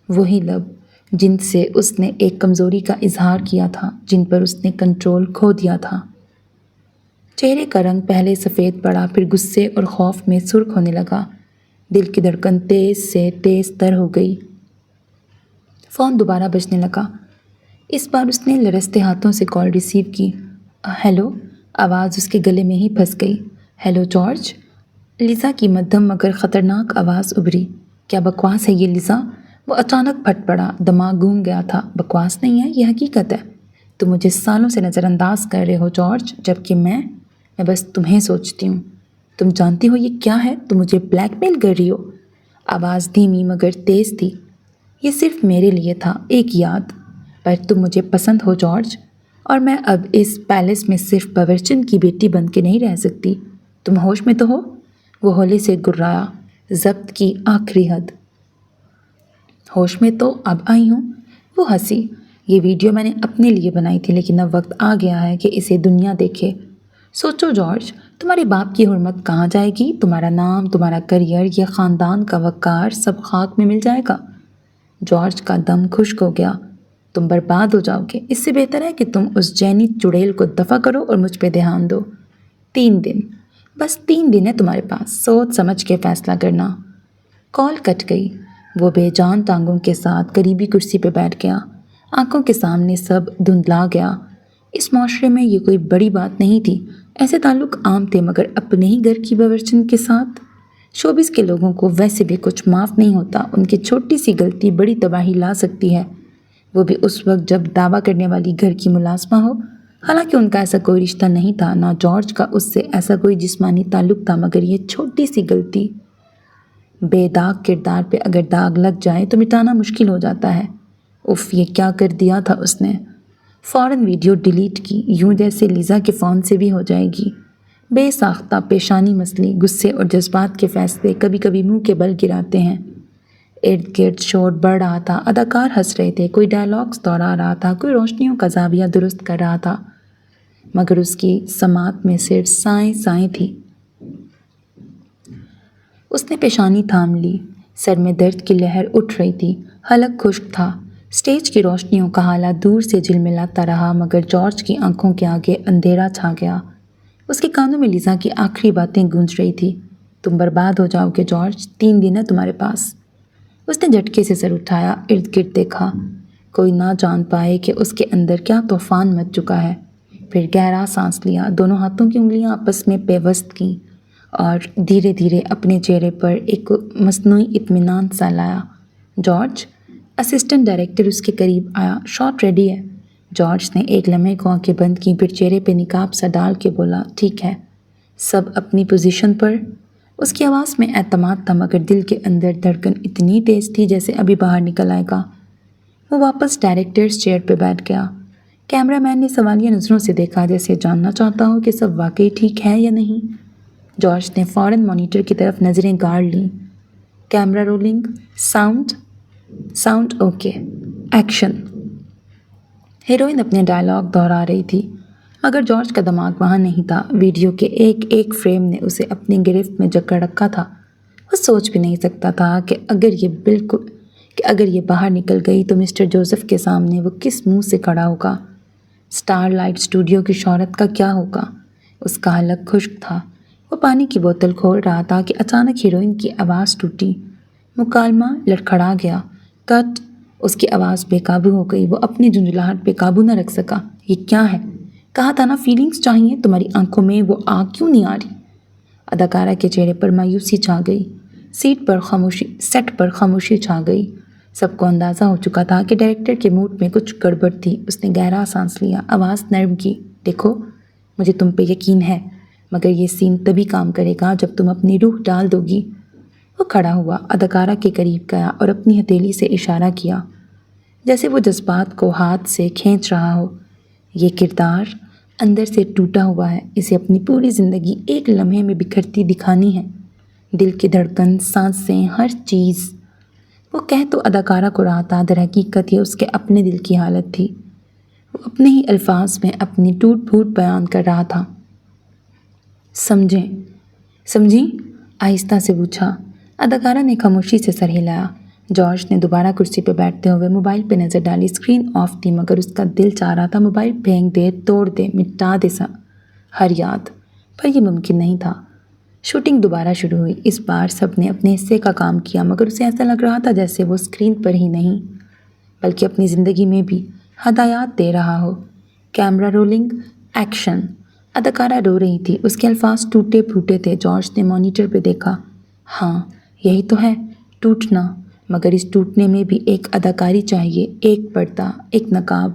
وہی لب جن سے اس نے ایک کمزوری کا اظہار کیا تھا، جن پر اس نے کنٹرول کھو دیا تھا۔ چہرے کا رنگ پہلے سفید پڑا، پھر غصے اور خوف میں سرخ ہونے لگا۔ دل کی دھڑکن تیز سے تیز تر ہو گئی۔ فون دوبارہ بجنے لگا۔ اس بار اس نے لرزتے ہاتھوں سے کال ریسیو کی۔ ہیلو، آواز اس کے گلے میں ہی پھنس گئی۔ ہیلو جارج، لیزا کی مدھم مگر خطرناک آواز ابھری۔ کیا بکواس ہے یہ لیزا؟ وہ اچانک پھٹ پڑا، دماغ گھوم گیا تھا۔ بکواس نہیں ہے، یہ حقیقت ہے۔ تم مجھے سالوں سے نظر انداز کر رہے ہو جارج، جبکہ میں بس تمہیں سوچتی ہوں۔ تم جانتی ہو یہ کیا ہے؟ تم مجھے بلیک میل کر رہی ہو۔ آواز دھیمی مگر تیز تھی۔ یہ صرف میرے لیے تھا، ایک یاد۔ پر تم مجھے پسند ہو جارج، اور میں اب اس پیلس میں صرف باورچن کی بیٹی بن کے نہیں رہ سکتی۔ تم ہوش میں تو ہو؟ وہ ہولے سے گرایا، ضبط کی آخری حد۔ ہوش میں تو اب آئی ہوں، وہ ہنسی۔ یہ ویڈیو میں نے اپنے لیے بنائی تھی لیکن اب وقت آ گیا ہے کہ اسے دنیا دیکھے۔ سوچو جارج، تمہارے باپ کی حرمت کہاں جائے گی؟ تمہارا نام، تمہارا کریئر، یہ خاندان کا وقار سب خاک میں مل جائے گا۔ جارج کا دم خشک ہو گیا۔ تم برباد ہو جاؤ گے۔ اس سے بہتر ہے کہ تم اس جینی چڑیل کو دفع کرو اور مجھ پہ دھیان دو۔ 3 دن، بس 3 دن ہے تمہارے پاس، سوچ سمجھ کے فیصلہ کرنا۔ کال کٹ گئی۔ وہ بے جان ٹانگوں کے ساتھ قریبی کرسی پہ بیٹھ گیا۔ آنکھوں کے سامنے سب دھندلا گیا۔ اس معاشرے میں یہ کوئی بڑی بات نہیں تھی۔ ایسے تعلق عام تھے مگر اپنے ہی گھر کی باورچن کے ساتھ شوبز کے لوگوں کو ویسے بھی کچھ معاف نہیں ہوتا۔ ان کی چھوٹی سی غلطی بڑی تباہی لا سکتی ہے، وہ بھی اس وقت جب دعویٰ کرنے والی گھر کی ملازمہ ہو۔ حالانکہ ان کا ایسا کوئی رشتہ نہیں تھا، نہ جارج کا اس سے ایسا کوئی جسمانی تعلق تھا، مگر یہ چھوٹی سی غلطی بے داغ کردار پہ اگر داغ لگ جائے تو مٹانا مشکل ہو جاتا ہے۔ اف، یہ کیا کر دیا تھا اس نے؟ فوراً ویڈیو ڈیلیٹ کی، یوں جیسے لیزا کے فون سے بھی ہو جائے گی۔ بے ساختہ پیشانی مسلی، غصے اور جذبات کے فیصلے کبھی کبھی منہ کے بل گراتے ہیں۔ ارد گرد شور بڑھ رہا تھا، اداکار ہنس رہے تھے، کوئی ڈائلاگز دوہرا رہا تھا، کوئی روشنیوں کا زاویہ درست کر رہا تھا، مگر اس کی سماعت میں صرف سائیں سائیں تھی۔ اس نے پیشانی تھام لی، سر میں درد کی لہر اٹھ رہی تھی، حلق خشک تھا۔ اسٹیج کی روشنیوں کا ہالہ دور سے جھلملاتا رہا، مگر جارج کی آنکھوں کے آگے اندھیرا چھا گیا۔ اس کے کانوں میں لیزا کی آخری باتیں گونج رہی تھی، تم برباد ہو جاؤ گے جارج، 3 دن ہے تمہارے پاس۔ اس نے جھٹکے سے سر اٹھایا، ارد گرد دیکھا، کوئی نہ جان پائے کہ اس کے اندر کیا طوفان مچ چکا ہے۔ پھر گہرا سانس لیا، دونوں ہاتھوں کی انگلیاں آپس میں پیوست کیں اور دھیرے دھیرے اپنے چہرے پر ایک مصنوعی اطمینان سا لایا۔ جارج، اسسٹنٹ ڈائریکٹر اس کے قریب آیا، شاٹ ریڈی ہے۔ جارج نے ایک لمحے کو آنکھیں بند کی، پھر چہرے پہ نقاب سا ڈال کے بولا، ٹھیک ہے، سب اپنی پوزیشن پر۔ اس کی آواز میں اعتماد تھا، مگر دل کے اندر دھڑکن اتنی تیز تھی جیسے ابھی باہر نکل آئے گا۔ وہ واپس ڈائریکٹرز چیئر پہ بیٹھ گیا۔ کیمرہ مین نے سوالیہ نظروں سے دیکھا، جیسے جاننا چاہتا ہو کہ سب واقعی ٹھیک ہے یا نہیں۔ جارج نے فوراً مانیٹر کی طرف نظریں گاڑ لیں۔ Camera rolling, sound okay, action. Heroine اپنے ڈائلاگ دہرا رہی تھی، مگر جارج کا دماغ وہاں نہیں تھا۔ ویڈیو کے ایک ایک فریم نے اسے اپنی گرفت میں جکڑ رکھا تھا۔ وہ سوچ بھی نہیں سکتا تھا کہ اگر یہ باہر نکل گئی تو مسٹر جوزف کے سامنے وہ کس منہ سے کھڑا ہوگا۔ اسٹار لائٹ اسٹوڈیو کی شہرت کا کیا ہوگا؟ اس کا حلق خشک تھا، وہ پانی کی بوتل کھول رہا تھا کہ اچانک ہیروئن کی آواز ٹوٹی۔ مکالمہ لڑکھڑا گیا، کٹ۔ اس کی آواز بے قابو ہو گئی، وہ اپنی جھنجھلاہٹ پہ قابو نہ رکھ سکا۔ یہ کیا ہے؟ کہا تھا نا فیلنگز چاہیے، تمہاری آنکھوں میں وہ آگ کیوں نہیں آ رہی؟ اداکارہ کے چہرے پر مایوسی چھا گئی، سیٹ پر خاموشی چھا گئی۔ سب کو اندازہ ہو چکا تھا کہ ڈائریکٹر کے موڈ میں کچھ گڑبڑ تھی۔ اس نے گہرا سانس لیا، آواز نرم کی، دیکھو، مجھے تم پہ یقین ہے، مگر یہ سین تبھی کام کرے گا جب تم اپنی روح ڈال دو گی۔ وہ کھڑا ہوا، اداکارہ کے قریب گیا اور اپنی ہتھیلی سے اشارہ کیا، جیسے وہ جذبات کو ہاتھ سے کھینچ رہا ہو۔ یہ کردار اندر سے ٹوٹا ہوا ہے، اسے اپنی پوری زندگی ایک لمحے میں بکھرتی دکھانی ہے، دل کی دھڑکن، سانسیں، ہر چیز۔ وہ کہہ تو اداکارہ کو رہا تھا، در حقیقت یہ اس کے اپنے دل کی حالت تھی۔ وہ اپنے ہی الفاظ میں اپنی ٹوٹ پھوٹ بیان کر رہا تھا۔ سمجھیں؟ آہستہ سے پوچھا۔ اداکارہ نے خاموشی سے سر ہلایا۔ جارج نے دوبارہ کرسی پہ بیٹھتے ہوئے موبائل پہ نظر ڈالی۔ اسکرین آف تھی، مگر اس کا دل چاہ رہا تھا موبائل پھینک دے، توڑ دے، مٹا دے ہر یاد، پر یہ ممکن نہیں تھا۔ شوٹنگ دوبارہ شروع ہوئی۔ اس بار سب نے اپنے حصے کا کام کیا، مگر اسے ایسا لگ رہا تھا جیسے وہ اسکرین پر ہی نہیں بلکہ اپنی زندگی میں بھی ہدایات دے رہا ہو۔ Camera rolling, action. اداکارہ رو رہی تھی، اس کے الفاظ ٹوٹے پھوٹے تھے۔ جارج نے مانیٹر پہ دیکھا، ہاں یہی تو ہے ٹوٹنا، مگر اس ٹوٹنے میں بھی ایک اداکاری چاہیے، ایک پردہ، ایک نقاب۔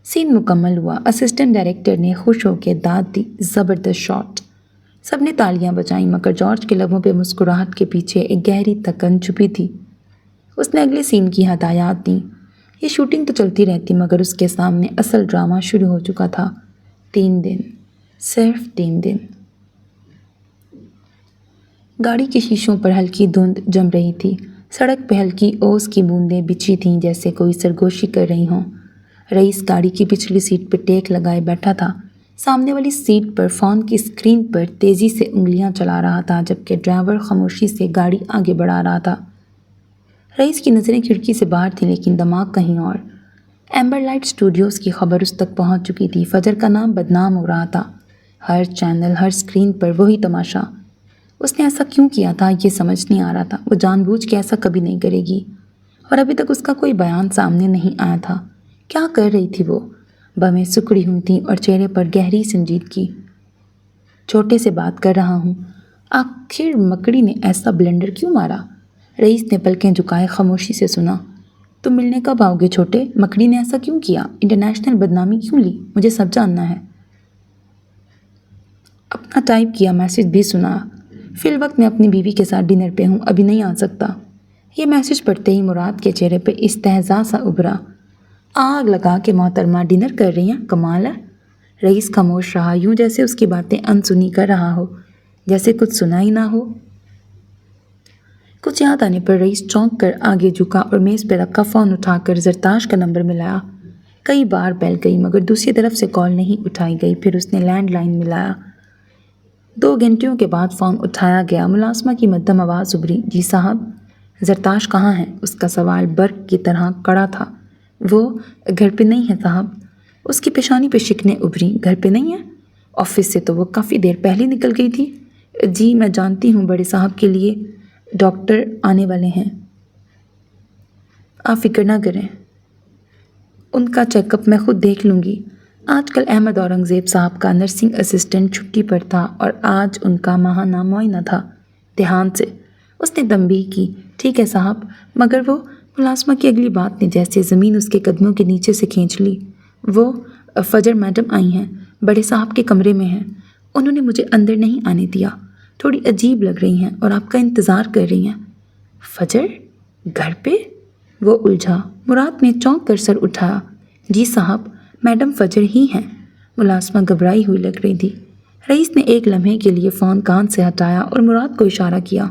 سین مکمل ہوا، اسسٹنٹ ڈائریکٹر نے خوش ہو کے داد دی، زبردست شاٹ۔ سب نے تالیاں بجائیں، مگر جارج کے لبوں پہ مسکراہٹ کے پیچھے ایک گہری تکن چھپی تھی۔ اس نے اگلے سین کی ہدایات دیں۔ یہ شوٹنگ تو چلتی رہتی، مگر اس کے سامنے اصل ڈرامہ شروع ہو چکا تھا۔ 3 دن، صرف 3 دن۔ گاڑی کے شیشوں پر ہلکی دھند جم رہی تھی، سڑک پہ ہلکی اوس کی بوندیں بچھی تھیں جیسے کوئی سرگوشی کر رہی ہوں۔ رئیس گاڑی کی پچھلی سیٹ پہ ٹیک لگائے بیٹھا تھا، سامنے والی سیٹ پر فون کی اسکرین پر تیزی سے انگلیاں چلا رہا تھا، جبکہ ڈرائیور خاموشی سے گاڑی آگے بڑھا رہا تھا۔ رئیس کی نظریں کھڑکی سے باہر تھیں، لیکن دماغ کہیں اور۔ ایمبر لائٹ اسٹوڈیوز کی خبر اس تک پہنچ چکی تھی، فجر کا نام بدنام ہو رہا تھا، ہر چینل، ہر اسکرین پر وہی تماشا۔ اس نے ایسا کیوں کیا تھا یہ سمجھ نہیں آ رہا تھا۔ وہ جان بوجھ کے ایسا کبھی نہیں کرے گی، اور ابھی تک اس کا کوئی بیان سامنے نہیں آیا تھا۔ کیا کر رہی تھی وہ؟ بمیں سکڑی ہوئی تھیں اور چہرے پر گہری سنجیدگی۔ چھوٹے سے بات کر رہا ہوں، آخر مکڑی نے ایسا بلنڈر کیوں مارا؟ رئیس نے پلکیں جھکائے خاموشی سے سنا۔ تم ملنے کب آؤ گے چھوٹے؟ مکڑی نے ایسا کیوں کیا؟ انٹرنیشنل بدنامی کیوں لی؟ مجھے سب جاننا ہے۔ اپنا ٹائپ کیا میسج بھی سنا، فی الوقت میں اپنی بیوی کے ساتھ ڈنر پہ ہوں، ابھی نہیں آ سکتا۔ یہ میسج پڑھتے ہی مراد کے چہرے پہ استہزاء سا ابھرا۔ آگ لگا کے محترمہ ڈنر کر رہی ہیں، کمال ہے۔ رئیس خاموش رہا، یوں جیسے اس کی باتیں انسنی کر رہا ہو، جیسے کچھ سنا ہی نہ ہو۔ کچھ یاد آنے پر رئیس چونک کر آگے جھکا اور میز پہ رکھا فون اٹھا کر زرتاش کا نمبر ملایا۔ کئی بار بیل گئی مگر دوسری طرف سے کال نہیں اٹھائی گئی۔ پھر اس نے لینڈ لائن ملایا۔ 2 گھنٹوں کے بعد فون اٹھایا گیا۔ ملازمہ کی مدھم آواز ابھری، جی صاحب۔ زرتاش کہاں ہے؟ اس کا سوال برق کی طرح کڑا تھا۔ وہ گھر پہ نہیں ہے صاحب۔ اس کی پیشانی پہ شکنیں ابھری، گھر پہ نہیں ہے؟ آفس سے تو وہ کافی دیر پہلے نکل گئی تھی۔ جی میں جانتی ہوں، بڑے صاحب کے لیے ڈاکٹر آنے والے ہیں، آپ فکر نہ کریں، ان کا چیک اپ میں خود دیکھ لوں گی۔ آج کل احمد اورنگزیب صاحب کا نرسنگ اسسٹنٹ چھٹی پر تھا اور آج ان کا ماہانہ معائنہ تھا دیہانت سے۔ اس نے تنبیہ کی، ٹھیک ہے صاحب، مگر وہ ملازمہ کی اگلی بات نے جیسے زمین اس کے قدموں کے نیچے سے کھینچ لی۔ وہ فجر میڈم آئی ہیں، بڑے صاحب کے کمرے میں ہیں، انہوں نے مجھے اندر نہیں آنے دیا، تھوڑی عجیب لگ رہی ہیں اور آپ کا انتظار کر رہی ہیں۔ فجر گھر پہ؟ وہ الجھا۔ مراد نے چونک کر سر اٹھایا، جی صاحب میڈم فجر ہی ہیں۔ ملازمہ گھبرائی ہوئی لگ رہی تھی۔ رئیس نے ایک لمحے کے لیے فون کان سے ہٹایا اور مراد کو اشارہ کیا،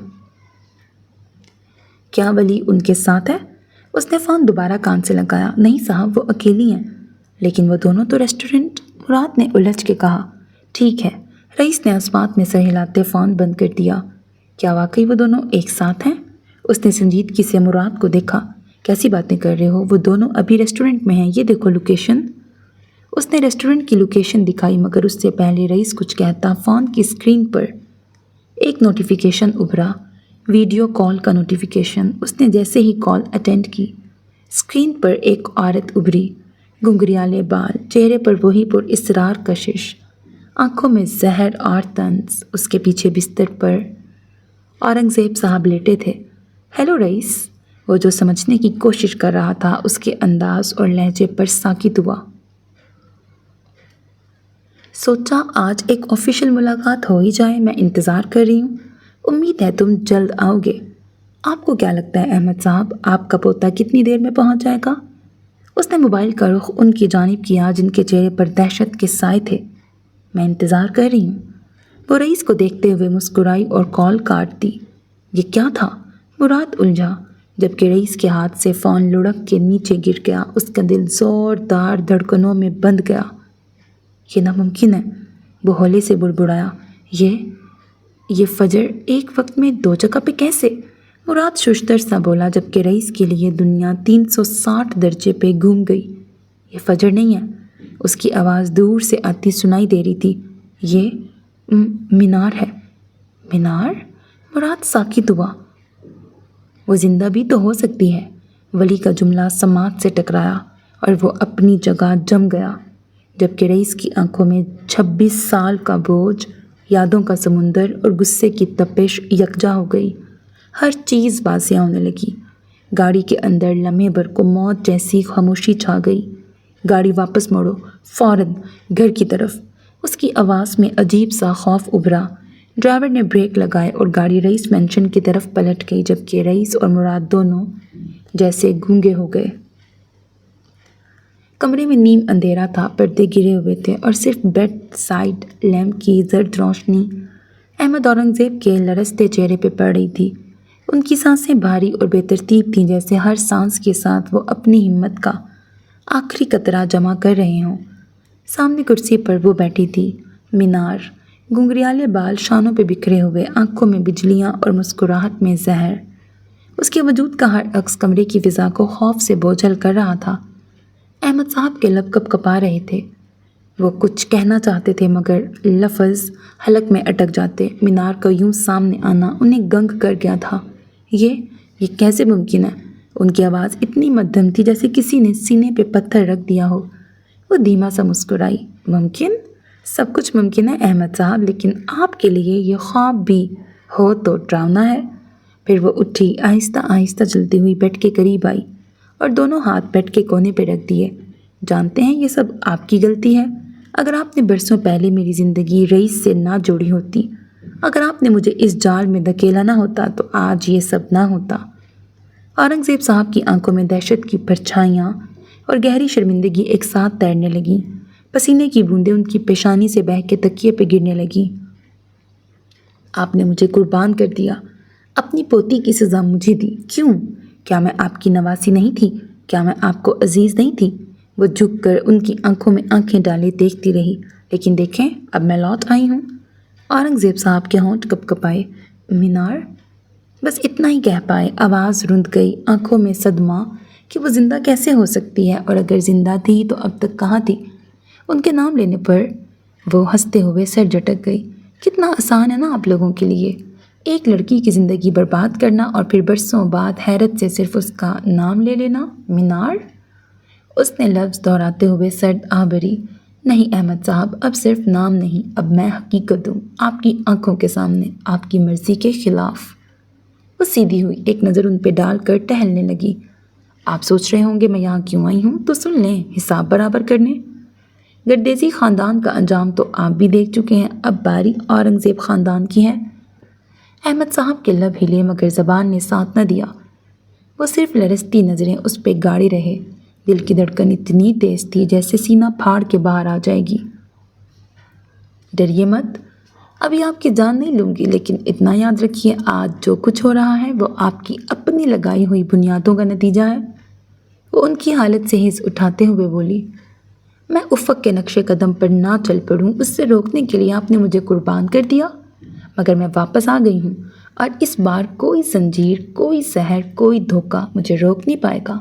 کیا ولی ان کے ساتھ ہے؟ اس نے فون دوبارہ کان سے لگایا، نہیں صاحب وہ اکیلی ہیں۔ لیکن وہ دونوں تو ریسٹورنٹ، مراد نے الجھ کے کہا۔ ٹھیک ہے، رئیس نے اسبات میں سر ہلاتے فون بند کر دیا۔ کیا واقعی وہ دونوں ایک ساتھ ہیں؟ اس نے سنجیدگی سے مراد کو دیکھا، کیسی باتیں کر رہے ہو، وہ دونوں ابھی ریسٹورنٹ میں ہیں، یہ دیکھو لوکیشن۔ اس نے ریسٹورنٹ کی لوکیشن دکھائی مگر اس سے پہلے رئیس کچھ کہتا فون کی اسکرین پر ایک نوٹیفیکیشن ابھرا، ویڈیو کال کا نوٹیفیکیشن۔ اس نے جیسے ہی کال اٹینڈ کی، اسکرین پر ایک عورت ابھری، گھنگریالے بال، چہرے پر وہی پر اصرار کشش، آنکھوں میں زہر اور طنز۔ اس کے پیچھے بستر پر اورنگزیب صاحب لیٹے تھے۔ ہیلو رئیس، وہ جو سمجھنے کی کوشش کر رہا تھا اس کے انداز اور لہجے پر ساکت ہوا۔ سوچا آج ایک آفیشیل ملاقات ہو ہی جائے، میں انتظار کر رہی ہوں، امید ہے تم جلد آؤ گے۔ آپ کو کیا لگتا ہے احمد صاحب، آپ کا پوتا کتنی دیر میں پہنچ جائے گا؟ اس نے موبائل کا رخ ان کی جانب کیا جن کے چہرے پر دہشت کے سائے تھے۔ میں انتظار کر رہی ہوں۔ وہ رئیس کو دیکھتے ہوئے مسکرائی اور کال کاٹ دی۔ یہ کیا تھا؟ مراد الجھا، جبکہ رئیس کے ہاتھ سے فون لڑک کے نیچے گر گیا۔ اس کا دل زوردار دھڑکنوں میں بندھ گیا۔ یہ ناممکن ہے، وہ ہولے سے بڑبڑایا، یہ فجر ایک وقت میں 2 جگہ پہ کیسے؟ مراد ششدر سا بولا جبکہ رئیس کے لیے دنیا 360 درجے پہ گھوم گئی۔ یہ فجر نہیں ہے، اس کی آواز دور سے آتی سنائی دے رہی تھی، یہ مینار ہے۔ مینار؟ مراد ساکت ہوا۔ وہ زندہ بھی تو ہو سکتی ہے۔ ولی کا جملہ سماعت سے ٹکرایا اور وہ اپنی جگہ جم گیا، جبکہ رئیس کی آنکھوں میں 26 سال کا بوجھ، یادوں کا سمندر اور غصے کی تپش یکجا ہو گئی۔ ہر چیز بازیاں ہونے لگی۔ گاڑی کے اندر لمحے بھر کو موت جیسی خاموشی چھا گئی۔ گاڑی واپس موڑو، فوراً گھر کی طرف۔ اس کی آواز میں عجیب سا خوف ابھرا۔ ڈرائیور نے بریک لگائے اور گاڑی رئیس مینشن کی طرف پلٹ گئی، جبکہ رئیس اور مراد دونوں جیسے گونگے ہو گئے۔ کمرے میں نیم اندھیرا تھا، پردے گرے ہوئے تھے اور صرف بیڈ سائڈ لیمپ کی زرد روشنی احمد اورنگزیب کے لرزتے چہرے پہ پڑ رہی تھی۔ ان کی سانسیں بھاری اور بے ترتیب تھیں، جیسے ہر سانس کے ساتھ وہ اپنی ہمت کا آخری قطرہ جمع کر رہے ہوں۔ سامنے کرسی پر وہ بیٹھی تھی، مینار، گھنگریالے بال شانوں پہ بکھرے ہوئے، آنکھوں میں بجلیاں اور مسکراہٹ میں زہر۔ اس کے وجود کا ہر عکس کمرے کی فضا کو خوف سے بوجھل کر رہا تھا۔ احمد صاحب کے لب کپ کپا رہے تھے۔ وہ کچھ کہنا چاہتے تھے مگر لفظ حلق میں اٹک جاتے۔ مینار کا یوں سامنے آنا انہیں گنگ کر گیا تھا۔ یہ کیسے ممکن ہے؟ ان کی آواز اتنی مدھم تھی جیسے کسی نے سینے پہ پتھر رکھ دیا ہو۔ وہ دھیما سا مسکرائی، ممکن؟ سب کچھ ممکن ہے احمد صاحب، لیکن آپ کے لیے یہ خواب بھی ہو تو ڈراؤنا ہے۔ پھر وہ اٹھی، آہستہ آہستہ چلتی ہوئی بیڈ کے قریب آئی اور دونوں ہاتھ بیڈ کے کونے پہ رکھ دیے۔ جانتے ہیں یہ سب آپ کی غلطی ہے۔ اگر آپ نے برسوں پہلے میری زندگی رئیس سے نہ جوڑی ہوتی اگر آپ نے مجھے اس جال میں دھکیلا نہ ہوتا تو آج یہ سب نہ ہوتا۔ اورنگزیب صاحب کی آنکھوں میں دہشت کی پرچھائیاں اور گہری شرمندگی ایک ساتھ تیرنے لگیں۔ پسینے کی بوندیں ان کی پیشانی سے بہہ کے تکیے پہ گرنے لگیں۔ آپ نے مجھے قربان کر دیا، اپنی پوتی کی سزا مجھے دی۔ کیوں؟ کیا میں آپ کی نواسی نہیں تھی؟ کیا میں آپ کو عزیز نہیں تھی؟ وہ جھک کر ان کی آنکھوں میں آنکھیں ڈالے دیکھتی رہی۔ لیکن دیکھیں، اب میں لوٹ آئی ہوں۔ اورنگزیب صاحب کے ہونٹ کپ کپائے۔ مینار؟ بس اتنا ہی کہہ پائے۔ آواز رند گئی، آنکھوں میں صدمہ کہ وہ زندہ کیسے ہو سکتی ہے، اور اگر زندہ تھی تو اب تک کہاں تھی؟ ان کے نام لینے پر وہ ہنستے ہوئے سر جھٹک گئی۔ کتنا آسان ہے نا آپ لوگوں کے لیے، ایک لڑکی کی زندگی برباد کرنا اور پھر برسوں بعد حیرت سے صرف اس کا نام لے لینا۔ مینار؟ اس نے لفظ دہراتے ہوئے سرد آہ بھری۔ نہیں احمد صاحب، اب صرف نام نہیں، اب میں حقیقت ہوں، آپ کی آنکھوں کے سامنے، آپ کی مرضی کے خلاف۔ وہ سیدھی ہوئی، ایک نظر ان پہ ڈال کر ٹہلنے لگی۔ آپ سوچ رہے ہوں گے میں یہاں کیوں آئی ہوں، تو سن لیں، حساب برابر کرنے۔ گردیزی خاندان کا انجام تو آپ بھی دیکھ چکے ہیں، اب باری اورنگزیب خاندان کی ہے۔ احمد صاحب کے لب ہلے مگر زبان نے ساتھ نہ دیا۔ وہ صرف لرزتی نظریں اس پہ گاڑے رہے۔ دل کی دھڑکن اتنی تیز تھی جیسے سینہ پھاڑ کے باہر آ جائے گی۔ ڈریے مت، ابھی آپ کی جان نہیں لوں گی، لیکن اتنا یاد رکھیے، آج جو کچھ ہو رہا ہے وہ آپ کی اپنی لگائی ہوئی بنیادوں کا نتیجہ ہے۔ وہ ان کی حالت سے حس اٹھاتے ہوئے بولی، میں افق کے نقش قدم پر نہ چل پڑوں، اس سے روکنے کے لیے آپ نے مجھے قربان کر دیا، مگر میں واپس آ گئی ہوں، اور اس بار کوئی زنجیر، کوئی زہر، کوئی دھوکہ مجھے روک نہیں پائے گا۔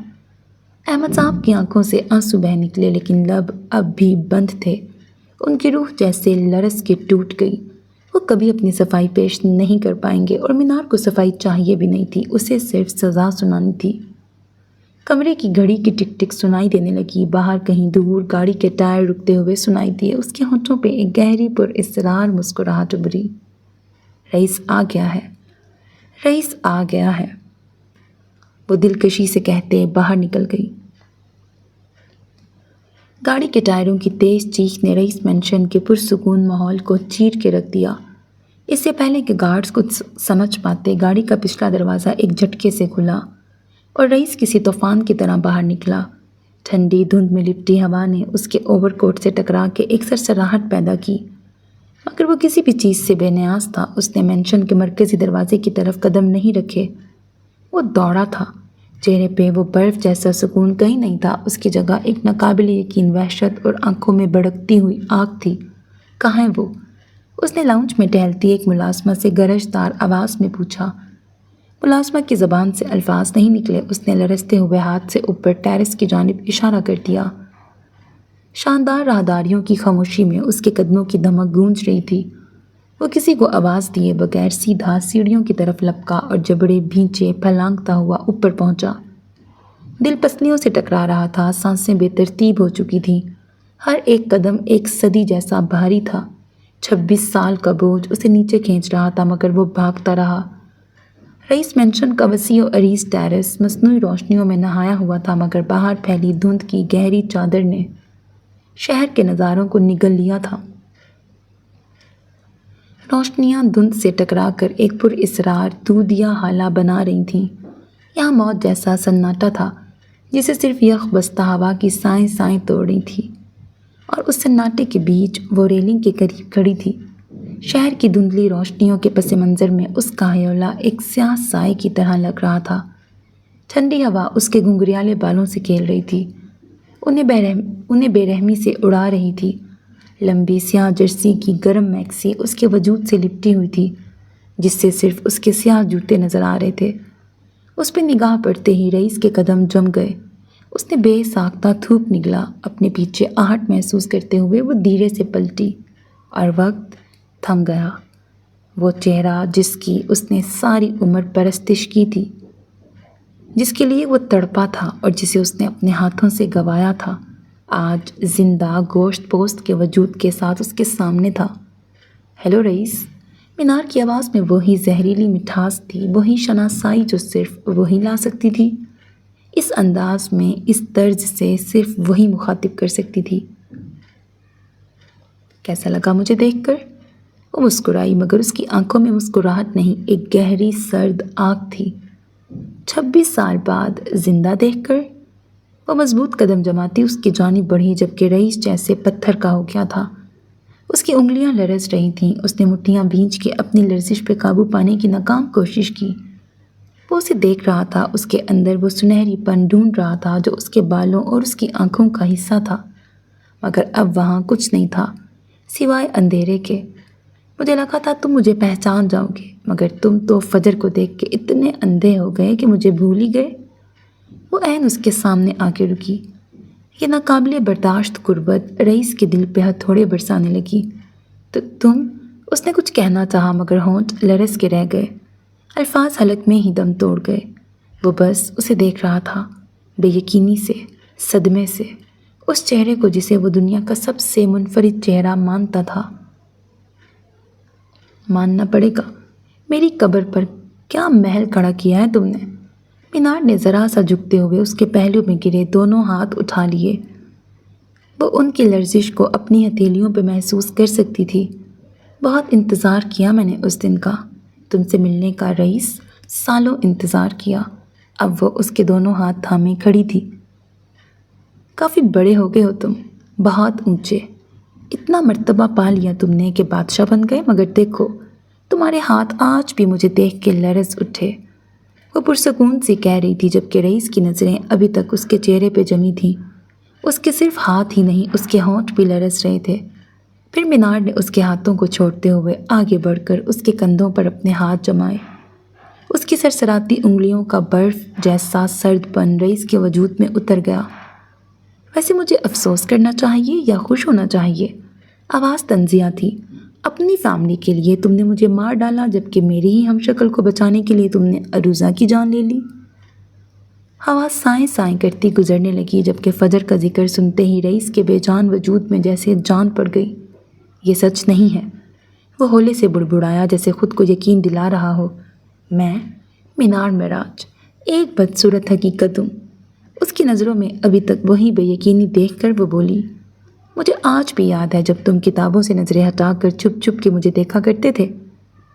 احمد صاحب کی آنکھوں سے آنسو بہہ نکلے، لیکن لب اب بھی بند تھے۔ ان کی روح جیسے لرز کے ٹوٹ گئی۔ وہ کبھی اپنی صفائی پیش نہیں کر پائیں گے، اور مینار کو صفائی چاہیے بھی نہیں تھی، اسے صرف سزا سنانی تھی۔ کمرے کی گھڑی کی ٹک ٹک سنائی دینے لگی۔ باہر کہیں دور گاڑی کے ٹائر رکتے ہوئے سنائی دیے۔ اس کے ہونٹوں پہ ایک گہری پر اصرار مسکراہٹ ابھری۔ رئیس آ گیا ہے، رئیس آ گیا ہے، وہ دلکشی سے کہتے باہر نکل گئی۔ گاڑی کے ٹائروں کی تیز چیخ نے رئیس مینشن کے پرسکون ماحول کو چیر کے رکھ دیا۔ اس سے پہلے کہ گارڈز کچھ سمجھ پاتے، گاڑی کا پچھلا دروازہ ایک جھٹکے سے کھلا اور رئیس کسی طوفان کی طرح باہر نکلا۔ ٹھنڈی دھند میں لپٹی ہوا نے اس کے اوور کوٹ سے ٹکرا کے ایک سرسراہٹ پیدا کی، مگر وہ کسی بھی چیز سے بے نیاز تھا۔ اس نے مینشن کے مرکزی دروازے کی طرف قدم نہیں رکھے۔ وہ دوڑا تھا، چہرے پہ وہ برف جیسا سکون کہیں نہیں تھا، اس کی جگہ ایک ناقابل یقین وحشت اور آنکھوں میں بھڑکتی ہوئی آگ تھی۔ کہاں ہے وہ؟ اس نے لاؤنج میں ٹہلتی ایک ملازمہ سے گرجدار آواز میں پوچھا۔ ملازمہ کی زبان سے الفاظ نہیں نکلے۔ اس نے لرزتے ہوئے ہاتھ سے اوپر ٹیرس کی جانب اشارہ کر دیا۔ شاندار راہداریوں کی خاموشی میں اس کے قدموں کی دھمک گونج رہی تھی۔ وہ کسی کو آواز دیے بغیر سیدھا سیڑھیوں کی طرف لپکا اور جبڑے بھینچے پھلانگتا ہوا اوپر پہنچا۔ دل پسلیوں سے ٹکرا رہا تھا، سانسیں بے ترتیب ہو چکی تھیں، ہر ایک قدم ایک صدی جیسا بھاری تھا۔ 26 سال کا بوجھ اسے نیچے کھینچ رہا تھا، مگر وہ بھاگتا رہا۔ رئیس مینشن کا وسیع و عریض ٹیرس مصنوعی روشنیوں میں نہایا ہوا تھا، مگر باہر پھیلی دھند کی گہری چادر نے شہر کے نظاروں کو نگل لیا تھا۔ روشنیاں دھند سے ٹکرا کر ایک پر اصرار دودھیا حالہ بنا رہی تھیں۔ یہاں موت جیسا سناٹا تھا جسے صرف یخ بستہ ہوا کی سائیں سائیں توڑ رہی تھی، اور اس سناٹے کے بیچ وہ ریلنگ کے قریب کھڑی تھی۔ شہر کی دھندلی روشنیوں کے پس منظر میں اس کا ہیولہ ایک سیاہ سائے کی طرح لگ رہا تھا۔ ٹھنڈی ہوا اس کے گھنگریالے بالوں سے کھیل رہی تھی، انہیں بے رحمی سے اڑا رہی تھی۔ لمبی سیاہ جرسی کی گرم میکسی اس کے وجود سے لپٹی ہوئی تھی، جس سے صرف اس کے سیاہ جوتے نظر آ رہے تھے۔ اس پہ نگاہ پڑتے ہی رئیس کے قدم جم گئے۔ اس نے بے ساختہ تھوک نگلا۔ اپنے پیچھے آہٹ محسوس کرتے ہوئے وہ دھیرے سے پلٹی، اور وقت تھم گیا۔ وہ چہرہ جس کی اس نے ساری عمر پرستش کی تھی، جس کے لیے وہ تڑپا تھا اور جسے اس نے اپنے ہاتھوں سے گنوایا تھا، آج زندہ گوشت پوست کے وجود کے ساتھ اس کے سامنے تھا۔ ہیلو رئیس، مینار کی آواز میں وہی زہریلی مٹھاس تھی، وہی شناسائی جو صرف وہی لا سکتی تھی، اس انداز میں، اس طرز سے صرف وہی مخاطب کر سکتی تھی۔ کیسا لگا مجھے دیکھ کر؟ وہ مسکرائی مگر اس کی آنکھوں میں مسکراہٹ نہیں، ایک گہری سرد آنکھ تھی۔ 26 سال بعد زندہ دیکھ کر؟ وہ مضبوط قدم جماتی اس کی جانب بڑھی جبکہ رئیس جیسے پتھر کا ہو گیا تھا۔ اس کی انگلیاں لرز رہی تھیں، اس نے مٹھیاں بھینچ کے اپنی لرزش پہ قابو پانے کی ناکام کوشش کی۔ وہ اسے دیکھ رہا تھا، اس کے اندر وہ سنہری پن ڈھونڈ رہا تھا جو اس کے بالوں اور اس کی آنکھوں کا حصہ تھا، مگر اب وہاں کچھ نہیں تھا سوائے اندھیرے کے۔ مجھے لگا تھا تم مجھے پہچان جاؤ گے، مگر تم تو فجر کو دیکھ کے اتنے اندھے ہو گئے کہ مجھے بھول ہی گئے۔ وہ عین اس کے سامنے آ کے رکی۔ یہ ناقابل برداشت قربت رئیس کے دل پہ ہتھوڑے برسانے لگی۔ تو تم؟ اس نے کچھ کہنا چاہا مگر ہونٹ لرز کے رہ گئے، الفاظ حلق میں ہی دم توڑ گئے۔ وہ بس اسے دیکھ رہا تھا، بے یقینی سے، صدمے سے، اس چہرے کو جسے وہ دنیا کا سب سے منفرد چہرہ مانتا تھا۔ ماننا پڑے گا، میری قبر پر کیا محل کھڑا کیا ہے تم نے؟ مینار نے ذرا سا جھکتے ہوئے اس کے پہلو میں گرے دونوں ہاتھ اٹھا لیے۔ وہ ان کی لرزش کو اپنی ہتھیلیوں پہ محسوس کر سکتی تھی۔ بہت انتظار کیا میں نے اس دن کا، تم سے ملنے کا رئیس، سالوں انتظار کیا۔ اب وہ اس کے دونوں ہاتھ تھامے کھڑی تھی۔ کافی بڑے ہو گئے ہو تم، بہت اونچے، اتنا مرتبہ پا لیا تم نے کہ بادشاہ بن گئے، مگر دیکھو تمہارے ہاتھ آج بھی مجھے دیکھ کے لرز اٹھے۔ وہ پرسکون سی کہہ رہی تھی جبکہ رئیس کی نظریں ابھی تک اس کے چہرے پہ جمی تھیں۔ اس کے صرف ہاتھ ہی نہیں، اس کے ہونٹ بھی لرز رہے تھے۔ پھر مینار نے اس کے ہاتھوں کو چھوڑتے ہوئے آگے بڑھ کر اس کے کندھوں پر اپنے ہاتھ جمائے۔ اس کی سرسراتی انگلیوں کا برف جیسا سرد پن رئیس کے وجود میں اتر گیا۔ ویسے مجھے افسوس کرنا چاہیے یا خوش ہونا چاہیے؟ آواز طنزیہ تھی۔ اپنی فیملی کے لیے تم نے مجھے مار ڈالا جبکہ میری ہی ہم شکل کو بچانے کے لیے تم نے عروضہ کی جان لے لی۔ ہوا سائیں سائیں کرتی گزرنے لگی جبکہ فجر کا ذکر سنتے ہی رئیس کے بے جان وجود میں جیسے جان پڑ گئی۔ یہ سچ نہیں ہے، وہ ہولے سے بڑبڑایا جیسے خود کو یقین دلا رہا ہو۔ میں مینار معراج ایک بدصورت حقیقت ہوں۔ اس کی نظروں میں ابھی تک وہی بے یقینی دیکھ کر وہ بولی، مجھے آج بھی یاد ہے جب تم کتابوں سے نظریں ہٹا کر چھپ چھپ کے مجھے دیکھا کرتے تھے۔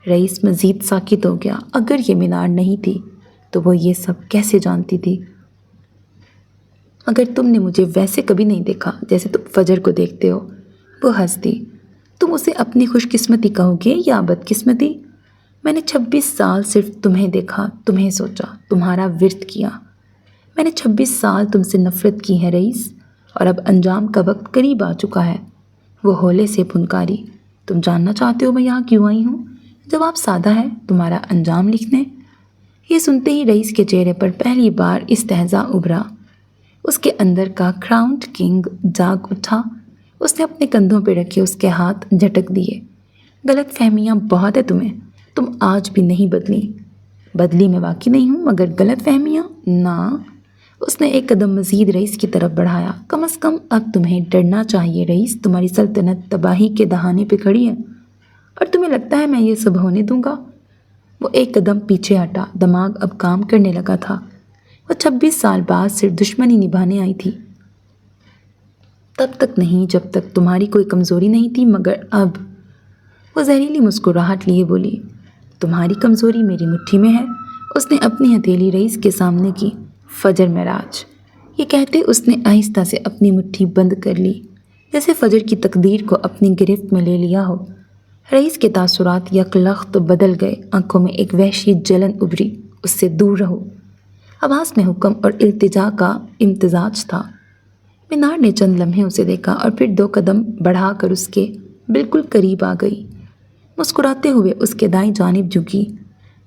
رئیس مزید ساکت ہو گیا۔ اگر یہ مینار نہیں تھی تو وہ یہ سب کیسے جانتی تھی؟ مگر تم نے مجھے ویسے کبھی نہیں دیکھا جیسے تم فجر کو دیکھتے ہو۔ وہ ہنس دی۔ تم اسے اپنی خوش قسمتی کہو گے یا بدقسمتی؟ میں نے 26 سال صرف تمہیں دیکھا، تمہیں سوچا، تمہارا ورد کیا۔ میں نے 26 سال تم سے نفرت کی ہے رئیس، اور اب انجام کا وقت قریب آ چکا ہے۔ وہ ہولے سے پھنکاری۔ تم جاننا چاہتے ہو میں یہاں کیوں آئی ہوں؟ جواب سادہ ہے، تمہارا انجام لکھنے۔ یہ سنتے ہی رئیس کے چہرے پر پہلی بار استہزاء ابھرا۔ اس کے اندر کا کراؤنڈ کنگ جاگ اٹھا۔ اس نے اپنے کندھوں پہ رکھے اس کے ہاتھ جھٹک دیے۔ غلط فہمیاں بہت ہے تمہیں، تم آج بھی نہیں بدلی۔ بدلی میں واقعی نہیں ہوں، مگر غلط فہمیاں نہ۔ اس نے ایک قدم مزید رئیس کی طرف بڑھایا۔ کم از کم اب تمہیں ڈرنا چاہیے رئیس، تمہاری سلطنت تباہی کے دہانے پہ کھڑی ہے، اور تمہیں لگتا ہے میں یہ سب ہونے دوں گا؟ وہ ایک قدم پیچھے ہٹا، دماغ اب کام کرنے لگا تھا۔ وہ 26 سال بعد صرف دشمنی نبھانے آئی تھی، تب تک نہیں جب تک تمہاری کوئی کمزوری نہیں تھی، مگر اب۔ وہ زہریلی مسکراہٹ لیے بولی، تمہاری کمزوری میری مٹھی میں ہے۔ اس نے اپنی ہتھیلی رئیس کے سامنے کی۔ فجر معراج، یہ کہتے اس نے آہستہ سے اپنی مٹھی بند کر لی، جیسے فجر کی تقدیر کو اپنی گرفت میں لے لیا ہو۔ رئیس کے تاثرات یک لخت بدل گئے، آنکھوں میں ایک وحشی جلن ابھری۔ اس سے دور رہو۔ آواز میں حکم اور التجا کا امتزاج تھا۔ مینار نے چند لمحے اسے دیکھا اور پھر 2 قدم بڑھا کر اس کے بالکل قریب آ گئی۔ مسکراتے ہوئے اس کے دائیں جانب جھکی۔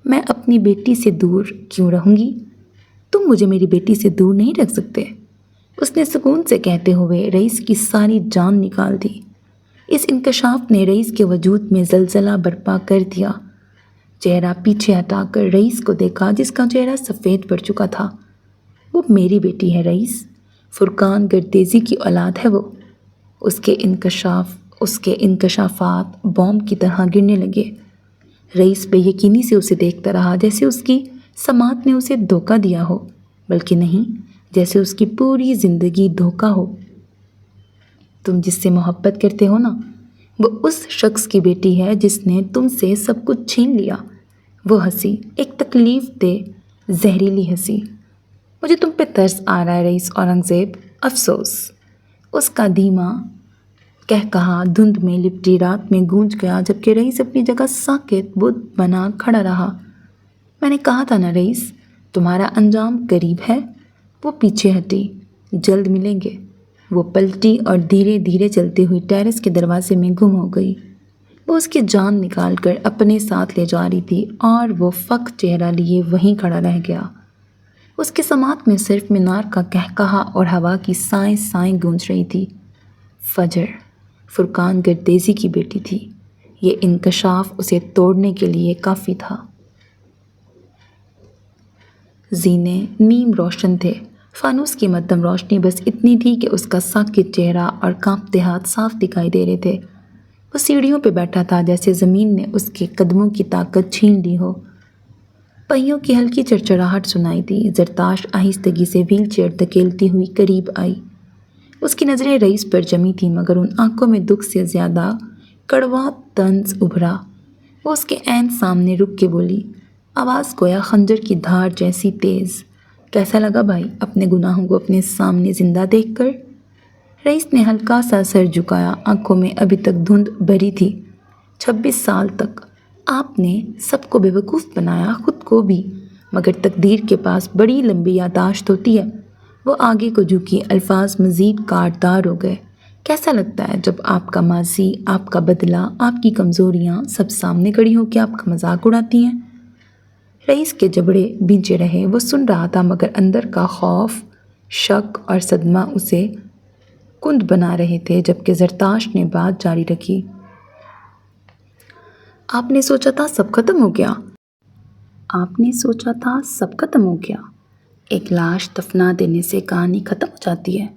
میں اپنی بیٹی سے دور کیوں رہوں گی؟ تم مجھے میری بیٹی سے دور نہیں رکھ سکتے، اس نے سکون سے کہتے ہوئے رئیس کی ساری جان نکال دی۔ اس انکشاف نے رئیس کے وجود میں زلزلہ برپا کر دیا۔ چہرہ پیچھے ہٹا کر رئیس کو دیکھا جس کا چہرہ سفید پڑ چکا تھا۔ وہ میری بیٹی ہے رئیس، فرقان گردیزی کی اولاد ہے وہ۔ اس کے انکشافات بوم کی طرح گرنے لگے۔ رئیس بے یقینی سے اسے دیکھتا رہا، جیسے اس کی سماعت نے اسے دھوکہ دیا ہو، بلکہ نہیں، جیسے اس کی پوری زندگی دھوکہ ہو۔ تم جس سے محبت کرتے ہو نا، وہ اس شخص کی بیٹی ہے جس نے تم سے سب کچھ چھین لیا۔ وہ ہنسی، ایک تکلیف دہ زہریلی ہنسی۔ مجھے تم پہ ترس آ رہا ہے رئیس اورنگزیب، افسوس۔ اس کا دھیما کہا دھند میں لپٹی رات میں گونج گیا، جبکہ رئیس اپنی جگہ ساکت بت بنا کھڑا رہا۔ میں نے کہا تھا نا رئیس، تمہارا انجام قریب ہے۔ وہ پیچھے ہٹی، جلد ملیں گے۔ وہ پلٹی اور دھیرے دھیرے چلتی ہوئی ٹیرس کے دروازے میں گم ہو گئی۔ وہ اس کی جان نکال کر اپنے ساتھ لے جا رہی تھی اور وہ فق چہرہ لیے وہیں کھڑا رہ گیا۔ اس کے سماعت میں صرف مینار کا کہکہا اور ہوا کی سائیں سائیں گونج رہی تھی۔ فجر فرقان گردیزی کی بیٹی تھی۔ یہ انکشاف اسے توڑنے کے لیے کافی تھا۔ زینے نیم روشن تھے۔ فانوس کی مدھم روشنی بس اتنی تھی کہ اس کا ساکت چہرہ اور کانپتے ہاتھ صاف دکھائی دے رہے تھے۔ وہ سیڑھیوں پہ بیٹھا تھا جیسے زمین نے اس کے قدموں کی طاقت چھین لی ہو۔ پہیوں کی ہلکی چرچراہٹ سنائی دی۔ زرتاش آہستگی سے وہیل چیئر دھکیلتی ہوئی قریب آئی۔ اس کی نظریں رئیس پر جمی تھیں، مگر ان آنکھوں میں دکھ سے زیادہ کڑوا طنز ابھرا۔ وہ اس کے عین سامنے رک کے بولی، آواز گویا خنجر کی دھار جیسی تیز، کیسا لگا بھائی اپنے گناہوں کو اپنے سامنے زندہ دیکھ کر؟ رئیس نے ہلکا سا سر جھکایا، آنکھوں میں ابھی تک دھند بھری تھی۔ 26 سال تک آپ نے سب کو بے وقوف بنایا، خود کو بھی، مگر تقدیر کے پاس بڑی لمبی یادداشت ہوتی ہے۔ وہ آگے کو جھکی، الفاظ مزید کاٹدار ہو گئے۔ کیسا لگتا ہے جب آپ کا ماضی، آپ کا بدلہ، آپ کی کمزوریاں سب سامنے کھڑی ہو کے آپ کا مذاق اڑاتی ہیں؟ رئیس کے جبڑے بھیجے رہے۔ وہ سن رہا تھا، مگر اندر کا خوف، شک اور صدمہ اسے کند بنا رہے تھے۔ جبکہ زرتاش نے بات جاری رکھی، آپ نے سوچا تھا سب ختم ہو گیا؟ آپ نے سوچا تھا سب ختم ہو گیا؟ ایک لاش دفنا دینے سے کہانی ختم ہو جاتی ہے؟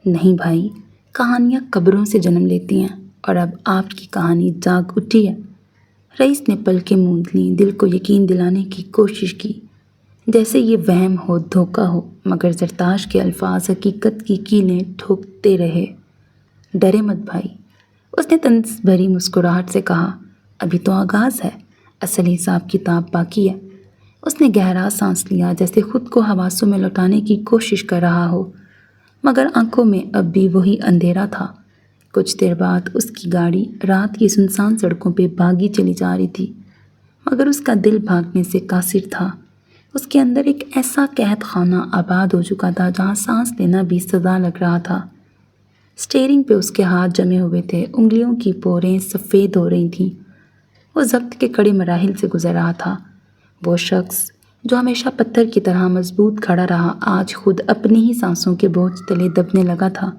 نہیں بھائی، کہانیاں قبروں سے جنم لیتی ہیں، اور اب آپ کی کہانی جاگ اٹھی ہے۔ رئیس نے پلکیں موند لیں، دل کو یقین دلانے کی کوشش کی، جیسے یہ وہم ہو، دھوکہ ہو، مگر زرتاش کے الفاظ حقیقت کی کیلیں ٹھوکتے رہے۔ ڈرے مت بھائی، اس نے طنز بھری مسکراہٹ سے کہا، ابھی تو آغاز ہے، اصل حساب کتاب باقی ہے۔ اس نے گہرا سانس لیا، جیسے خود کو حواسوں میں لوٹانے کی کوشش کر رہا ہو، مگر آنکھوں میں اب بھی وہی اندھیرا تھا۔ کچھ دیر بعد اس کی گاڑی رات کی سنسان سڑکوں پہ بھاگی چلی جا رہی تھی، مگر اس کا دل بھاگنے سے قاصر تھا۔ اس کے اندر ایک ایسا قید خانہ آباد ہو چکا تھا جہاں سانس لینا بھی سزا لگ رہا تھا۔ اسٹیئرنگ پہ اس کے ہاتھ جمے ہوئے تھے، انگلیوں کی پوریں سفید ہو رہی تھیں۔ وہ ضبط کے کڑے مراحل سے گزر رہا تھا۔ وہ شخص جو ہمیشہ پتھر کی طرح مضبوط کھڑا رہا، آج خود اپنی ہی سانسوں کے بوجھ تلے دبنے لگا تھا۔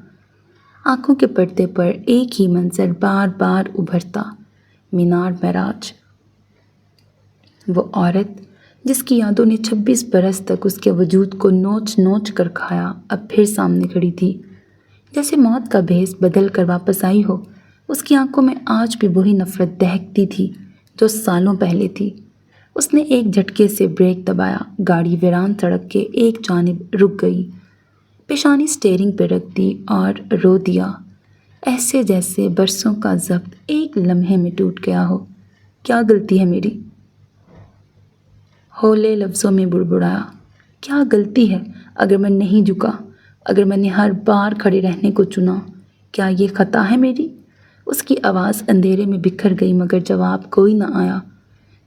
آنکھوں کے پردے پر ایک ہی منظر بار بار ابھرتا، مینار معراج۔ وہ عورت جس کی یادوں نے 26 برس تک اس کے وجود کو نوچ نوچ کر کھایا، اب پھر سامنے کھڑی تھی، جیسے موت کا بھیس بدل کر واپس آئی ہو۔ اس کی آنکھوں میں آج بھی وہی نفرت دہکتی تھی جو سالوں پہلے تھی۔ اس نے ایک جھٹکے سے بریک دبایا، گاڑی ویران سڑک کے ایک جانب رک گئی، پیشانی اسٹیئرنگ پہ رکھ دی اور رو دیا، ایسے جیسے برسوں کا ضبط ایک لمحے میں ٹوٹ گیا ہو۔ کیا غلطی ہے میری؟ ہولے لفظوں میں بڑبڑایا، کیا غلطی ہے اگر میں نہیں جھکا، اگر میں نے ہر بار کھڑے رہنے کو چنا؟ کیا یہ خطا ہے میری؟ اس کی آواز اندھیرے میں بکھر گئی، مگر جواب کوئی نہ آیا۔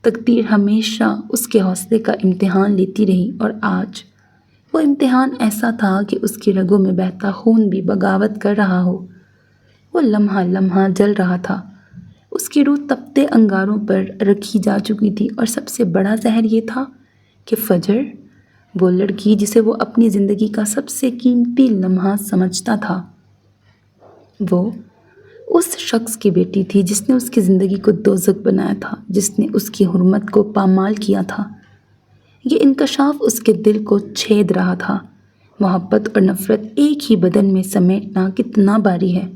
تقدیر ہمیشہ اس کے حوصلے کا امتحان لیتی رہی، اور آج وہ امتحان ایسا تھا کہ اس کی رگوں میں بہتا خون بھی بغاوت کر رہا ہو۔ وہ لمحہ لمحہ جل رہا تھا، اس کی روح تپتے انگاروں پر رکھی جا چکی تھی، اور سب سے بڑا زہر یہ تھا کہ فجر، وہ لڑکی جسے وہ اپنی زندگی کا سب سے قیمتی لمحہ سمجھتا تھا، وہ اس شخص کی بیٹی تھی جس نے اس کی زندگی کو دوزخ بنایا تھا، جس نے اس کی حرمت کو پامال کیا تھا۔ یہ انکشاف اس کے دل کو چھید رہا تھا۔ محبت اور نفرت ایک ہی بدن میں سمیٹنا کتنا بھاری ہے،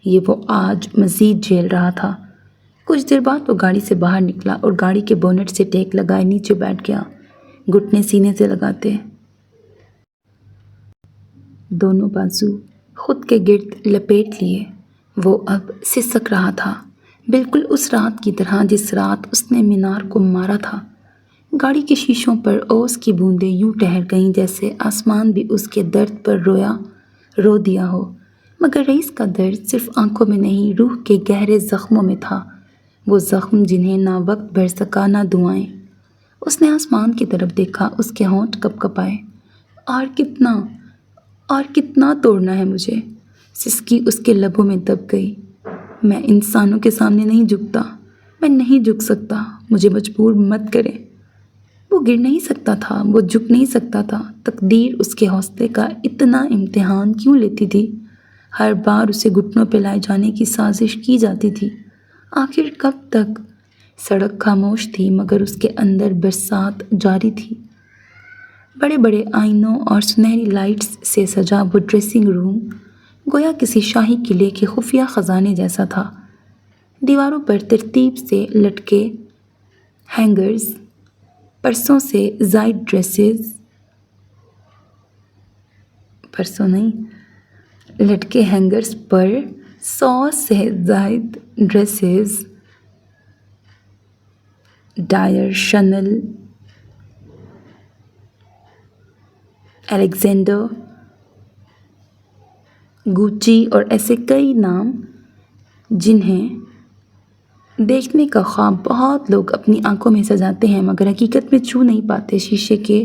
یہ وہ آج مزید جھیل رہا تھا۔ کچھ دیر بعد وہ گاڑی سے باہر نکلا اور گاڑی کے بونٹ سے ٹیک لگائے نیچے بیٹھ گیا، گھٹنے سینے سے لگاتے، دونوں بازو خود کے گرد لپیٹ لیے۔ وہ اب سسک رہا تھا، بالکل اس رات کی طرح جس رات اس نے مینار کو مارا تھا۔ گاڑی کے شیشوں پر اوس کی بوندیں یوں ٹہر گئیں جیسے آسمان بھی اس کے درد پر رو دیا ہو، مگر رئیس کا درد صرف آنکھوں میں نہیں، روح کے گہرے زخموں میں تھا، وہ زخم جنہیں نہ وقت بھر سکا نہ دعائیں۔ اس نے آسمان کی طرف دیکھا، اس کے ہونٹ کپ کپائے۔ اور کتنا توڑنا ہے مجھے؟ سسکی اس کے لبوں میں دب گئی۔ میں انسانوں کے سامنے نہیں جھکتا، میں نہیں جھک سکتا، مجھے مجبور مت کریں۔ وہ گر نہیں سکتا تھا، وہ جھک نہیں سکتا تھا۔ تقدیر اس کے حوصلے کا اتنا امتحان کیوں لیتی تھی؟ ہر بار اسے گھٹنوں پہ لائے جانے کی سازش کی جاتی تھی۔ آخر کب تک؟ سڑک خاموش تھی مگر اس کے اندر برسات جاری تھی۔ بڑے بڑے آئینوں اور سنہری لائٹس سے سجا وہ ڈریسنگ روم گویا کسی شاہی قلعے کے خفیہ خزانے جیسا تھا۔ دیواروں پر ترتیب سے لٹکے ہینگرز، پرسوں سے زائد ڈریسز لٹکے ہینگرز پر 100 سے زائد ڈریسز، ڈائر، شنل، الیگزینڈر، گوچی اور ایسے کئی نام جنہیں دیکھنے کا خواب بہت لوگ اپنی آنکھوں میں سجاتے ہیں مگر حقیقت میں چھو نہیں پاتے۔ شیشے کے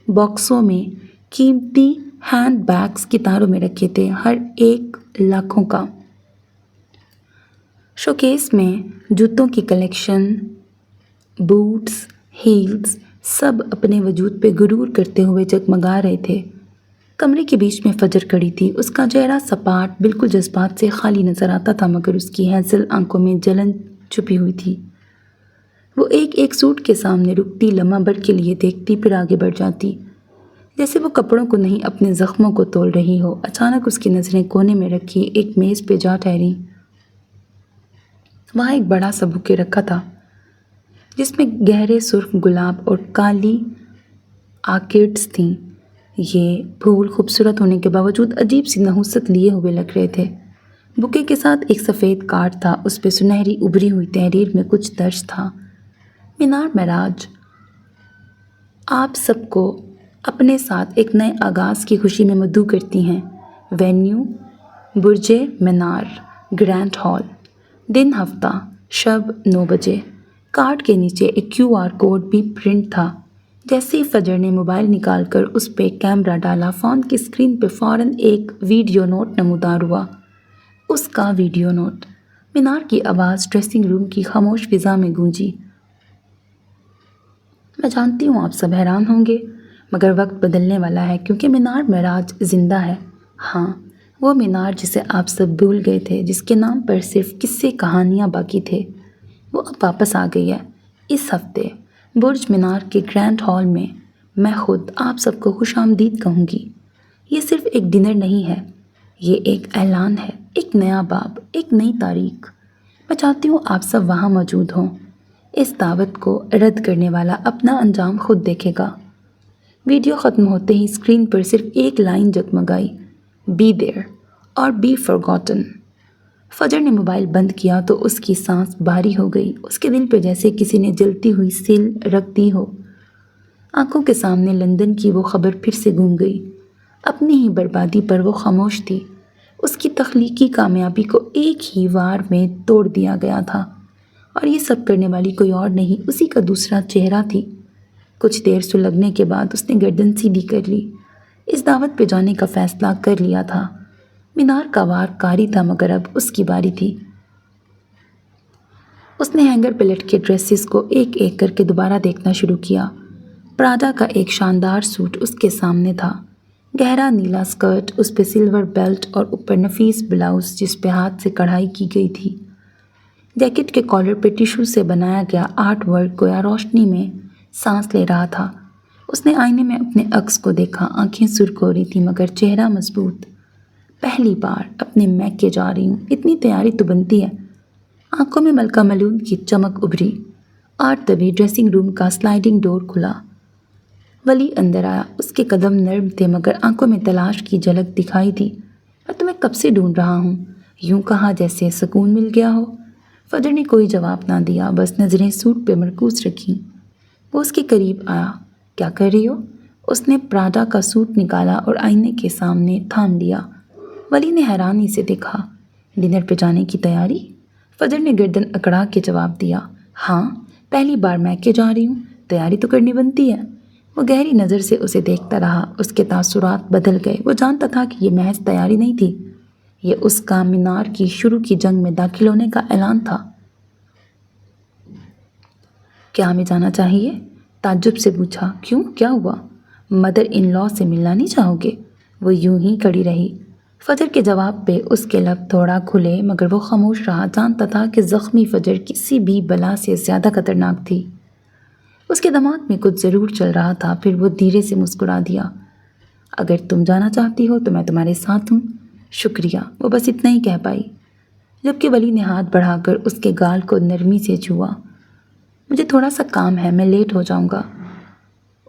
باکسوں میں قیمتی ہینڈ بیگز کتاروں میں رکھے تھے، ہر ایک لاکھوں کا۔ شوکیس میں جوتوں کی کلیکشن، بوٹس، ہیلز، سب اپنے وجود پہ غرور کرتے ہوئے جگمگا رہے تھے۔ کمرے کے بیچ میں فجر کھڑی تھی، اس کا چہرہ سپاٹ، بالکل جذبات سے خالی نظر آتا تھا مگر اس کی ہیزل آنکھوں میں جلن چھپی ہوئی تھی۔ وہ ایک ایک سوٹ کے سامنے رکتی، لمحہ بھر کے لیے دیکھتی، پھر آگے بڑھ جاتی، جیسے وہ کپڑوں کو نہیں اپنے زخموں کو تول رہی ہو۔ اچانک اس کی نظریں کونے میں رکھی ایک میز پہ جا ٹھہریں۔ وہاں ایک بڑا سا بوکے رکھا تھا جس میں گہرے سرخ گلاب اور کالی آرکیڈز تھیں۔ یہ پھول خوبصورت ہونے کے باوجود عجیب سی نحوست لیے ہوئے لگ رہے تھے۔ بوکے کے ساتھ ایک سفید کارڈ تھا، اس پہ سنہری ابھری ہوئی تحریر میں کچھ درج تھا: مینار معراج آپ سب کو اپنے ساتھ ایک نئے آغاز کی خوشی میں مدعو کرتی ہیں۔ وینیو برج مینار، گرینڈ ہال، دن ہفتہ، شب 9 بجے۔ کارڈ کے نیچے ایک QR کوڈ بھی پرنٹ تھا۔ جیسے ہی فجر نے موبائل نکال کر اس پہ کیمرہ ڈالا، فون کی اسکرین پہ فوراً ایک ویڈیو نوٹ نمودار ہوا۔ اس کا ویڈیو نوٹ۔ مینار کی آواز ڈریسنگ روم کی خاموش فضا میں گونجی۔ میں جانتی ہوں آپ سب حیران ہوں گے مگر وقت بدلنے والا ہے کیونکہ مینار معراج زندہ ہے۔ ہاں، وہ مینار جسے آپ سب بھول گئے تھے، جس کے نام پر صرف قصے کہانیاں باقی تھے، وہ اب واپس آ گئی ہے۔ اس ہفتے برج مینار کے گرینڈ ہال میں خود آپ سب کو خوش آمدید کہوں گی۔ یہ صرف ایک ڈنر نہیں ہے، یہ ایک اعلان ہے، ایک نیا باب، ایک نئی تاریخ۔ میں چاہتی ہوں آپ سب وہاں موجود ہوں۔ اس دعوت کو رد کرنے والا اپنا انجام خود دیکھے گا۔ ویڈیو ختم ہوتے ہی اسکرین پر صرف ایک لائن جگمگائی: بی دیر اور بی فارگوٹن۔ فجر نے موبائل بند کیا تو اس کی سانس بھاری ہو گئی، اس کے دل پہ جیسے کسی نے جلتی ہوئی سیل رکھ دی ہو۔ آنکھوں کے سامنے لندن کی وہ خبر پھر سے گھوم گئی۔ اپنی ہی بربادی پر وہ خاموش تھی۔ اس کی تخلیقی کامیابی کو ایک ہی وار میں توڑ دیا گیا تھا، اور یہ سب کرنے والی کوئی اور نہیں، اسی کا دوسرا چہرہ تھی۔ کچھ دیر سلگنے کے بعد اس نے گردن سیدھی کر لی۔ اس دعوت پہ جانے کا فیصلہ کر لیا تھا۔ مینار کا وار کاری تھا مگر اب اس کی باری تھی۔ اس نے ہینگر پہ لٹکے ڈریسز کو ایک ایک کر کے دوبارہ دیکھنا شروع کیا۔ پراڈا کا ایک شاندار سوٹ اس کے سامنے تھا، گہرا نیلا اسکرٹ، اس پہ سلور بیلٹ اور اوپر نفیس بلاؤز جس پہ ہاتھ سے کڑھائی کی گئی تھی۔ جیکٹ کے کالر پہ ٹیشو سے بنایا گیا آرٹ ورک گویا روشنی میں سانس لے رہا تھا۔ اس نے آئینے میں اپنے عکس کو دیکھا، آنکھیں سرخ ہو رہی تھیں مگر چہرہ مضبوط۔ پہلی بار اپنے میکے جا رہی ہوں، اتنی تیاری تو بنتی ہے۔ آنکھوں میں ملکہ ملون کی چمک ابھری، اور تبھی ڈریسنگ روم کا سلائڈنگ ڈور کھلا۔ ولی اندر آیا، اس کے قدم نرم تھے مگر آنکھوں میں تلاش کی جھلک دکھائی دی۔ میں تمہیں کب سے ڈھونڈ رہا ہوں، یوں کہا جیسے سکون مل گیا ہو۔ فجر نے کوئی جواب نہ دیا، بس نظریں سوٹ پہ مرکوز رکھیں۔ وہ اس کے قریب آیا۔ کیا کر رہی ہو؟ اس نے پراڈا کا سوٹ نکالا اور آئینے کے سامنے تھام لیا۔ ولی نے حیرانی سے دیکھا۔ ڈنر پہ جانے کی تیاری؟ فجر نے گردن اکڑا کے جواب دیا۔ ہاں، پہلی بار میں کے جا رہی ہوں، تیاری تو کرنی بنتی ہے۔ وہ گہری نظر سے اسے دیکھتا رہا۔ اس کے تاثرات بدل گئے۔ وہ جانتا تھا کہ یہ محض تیاری نہیں تھی، یہ اس کا مینار کی شروع کی جنگ میں داخل ہونے کا اعلان تھا۔ کیا ہمیں جانا چاہیے؟ تعجب سے پوچھا۔ کیوں، کیا ہوا؟ مدر ان لا سے ملنا نہیں چاہو گے؟ وہ یوں ہی کھڑی رہی۔ فجر کے جواب پہ اس کے لب تھوڑا کھلے، مگر وہ خاموش رہا۔ جانتا تھا کہ زخمی فجر کسی بھی بلا سے زیادہ خطرناک تھی۔ اس کے دماغ میں کچھ ضرور چل رہا تھا۔ پھر وہ دھیرے سے مسکرا دیا۔ اگر تم جانا چاہتی ہو تو میں تمہارے ساتھ ہوں۔ شکریہ، وہ بس اتنا ہی کہہ پائی، جبکہ ولی نے ہاتھ بڑھا کر اس کے گال کو نرمی سے چھوا۔ مجھے تھوڑا سا کام ہے، میں لیٹ ہو جاؤں گا۔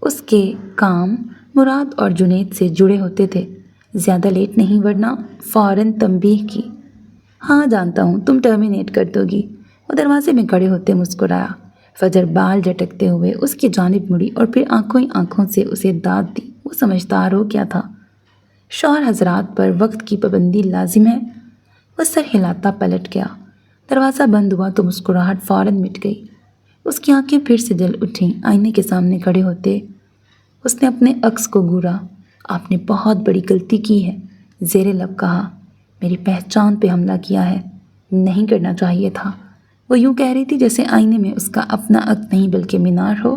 اس کے کام مراد اور جنید سے جڑے ہوتے تھے۔ زیادہ لیٹ نہیں ورنہ فوراً تنبیہ کی۔ ہاں جانتا ہوں، تم ٹرمینیٹ کر دو گی۔ وہ دروازے میں کھڑے ہوتے مسکرایا۔ فجر بال جھٹکتے ہوئے اس کی جانب مڑی اور پھر آنکھوں ہی آنکھوں سے اسے داد دی۔ وہ سمجھدار ہو کیا تھا، شوہر حضرات پر وقت کی پابندی لازم ہے۔ وہ سر ہلاتا پلٹ گیا۔ دروازہ بند ہوا تو مسکراہٹ فوراً مٹ گئی۔ اس کی آنکھیں پھر سے جل اٹھیں۔ آئینے کے سامنے کھڑے ہوتے اس نے اپنے عکس کو گھورا۔ آپ نے بہت بڑی غلطی کی ہے، زیر لب کہا۔ میری پہچان پہ حملہ کیا ہے، نہیں کرنا چاہیے تھا۔ وہ یوں کہہ رہی تھی جیسے آئینے میں اس کا اپنا عکس نہیں بلکہ مینار ہو۔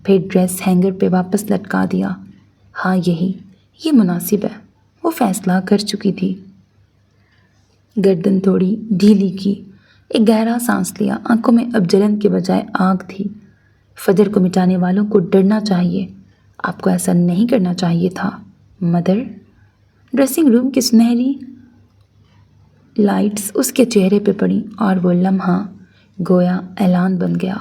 پھر ڈریس ہینگر پہ واپس لٹکا دیا۔ ہاں یہ مناسب ہے، وہ فیصلہ کر چکی تھی۔ گردن تھوڑی ڈھیلی کی، ایک گہرا سانس لیا۔ آنکھوں میں اب جلن کے بجائے آگ تھی۔ فجر کو مٹانے والوں کو ڈرنا چاہیے، آپ کو ایسا نہیں کرنا چاہیے تھا مدر۔ ڈریسنگ روم کی سنہری لائٹس اس کے چہرے پہ پڑیں اور وہ لمحہ گویا اعلان بن گیا۔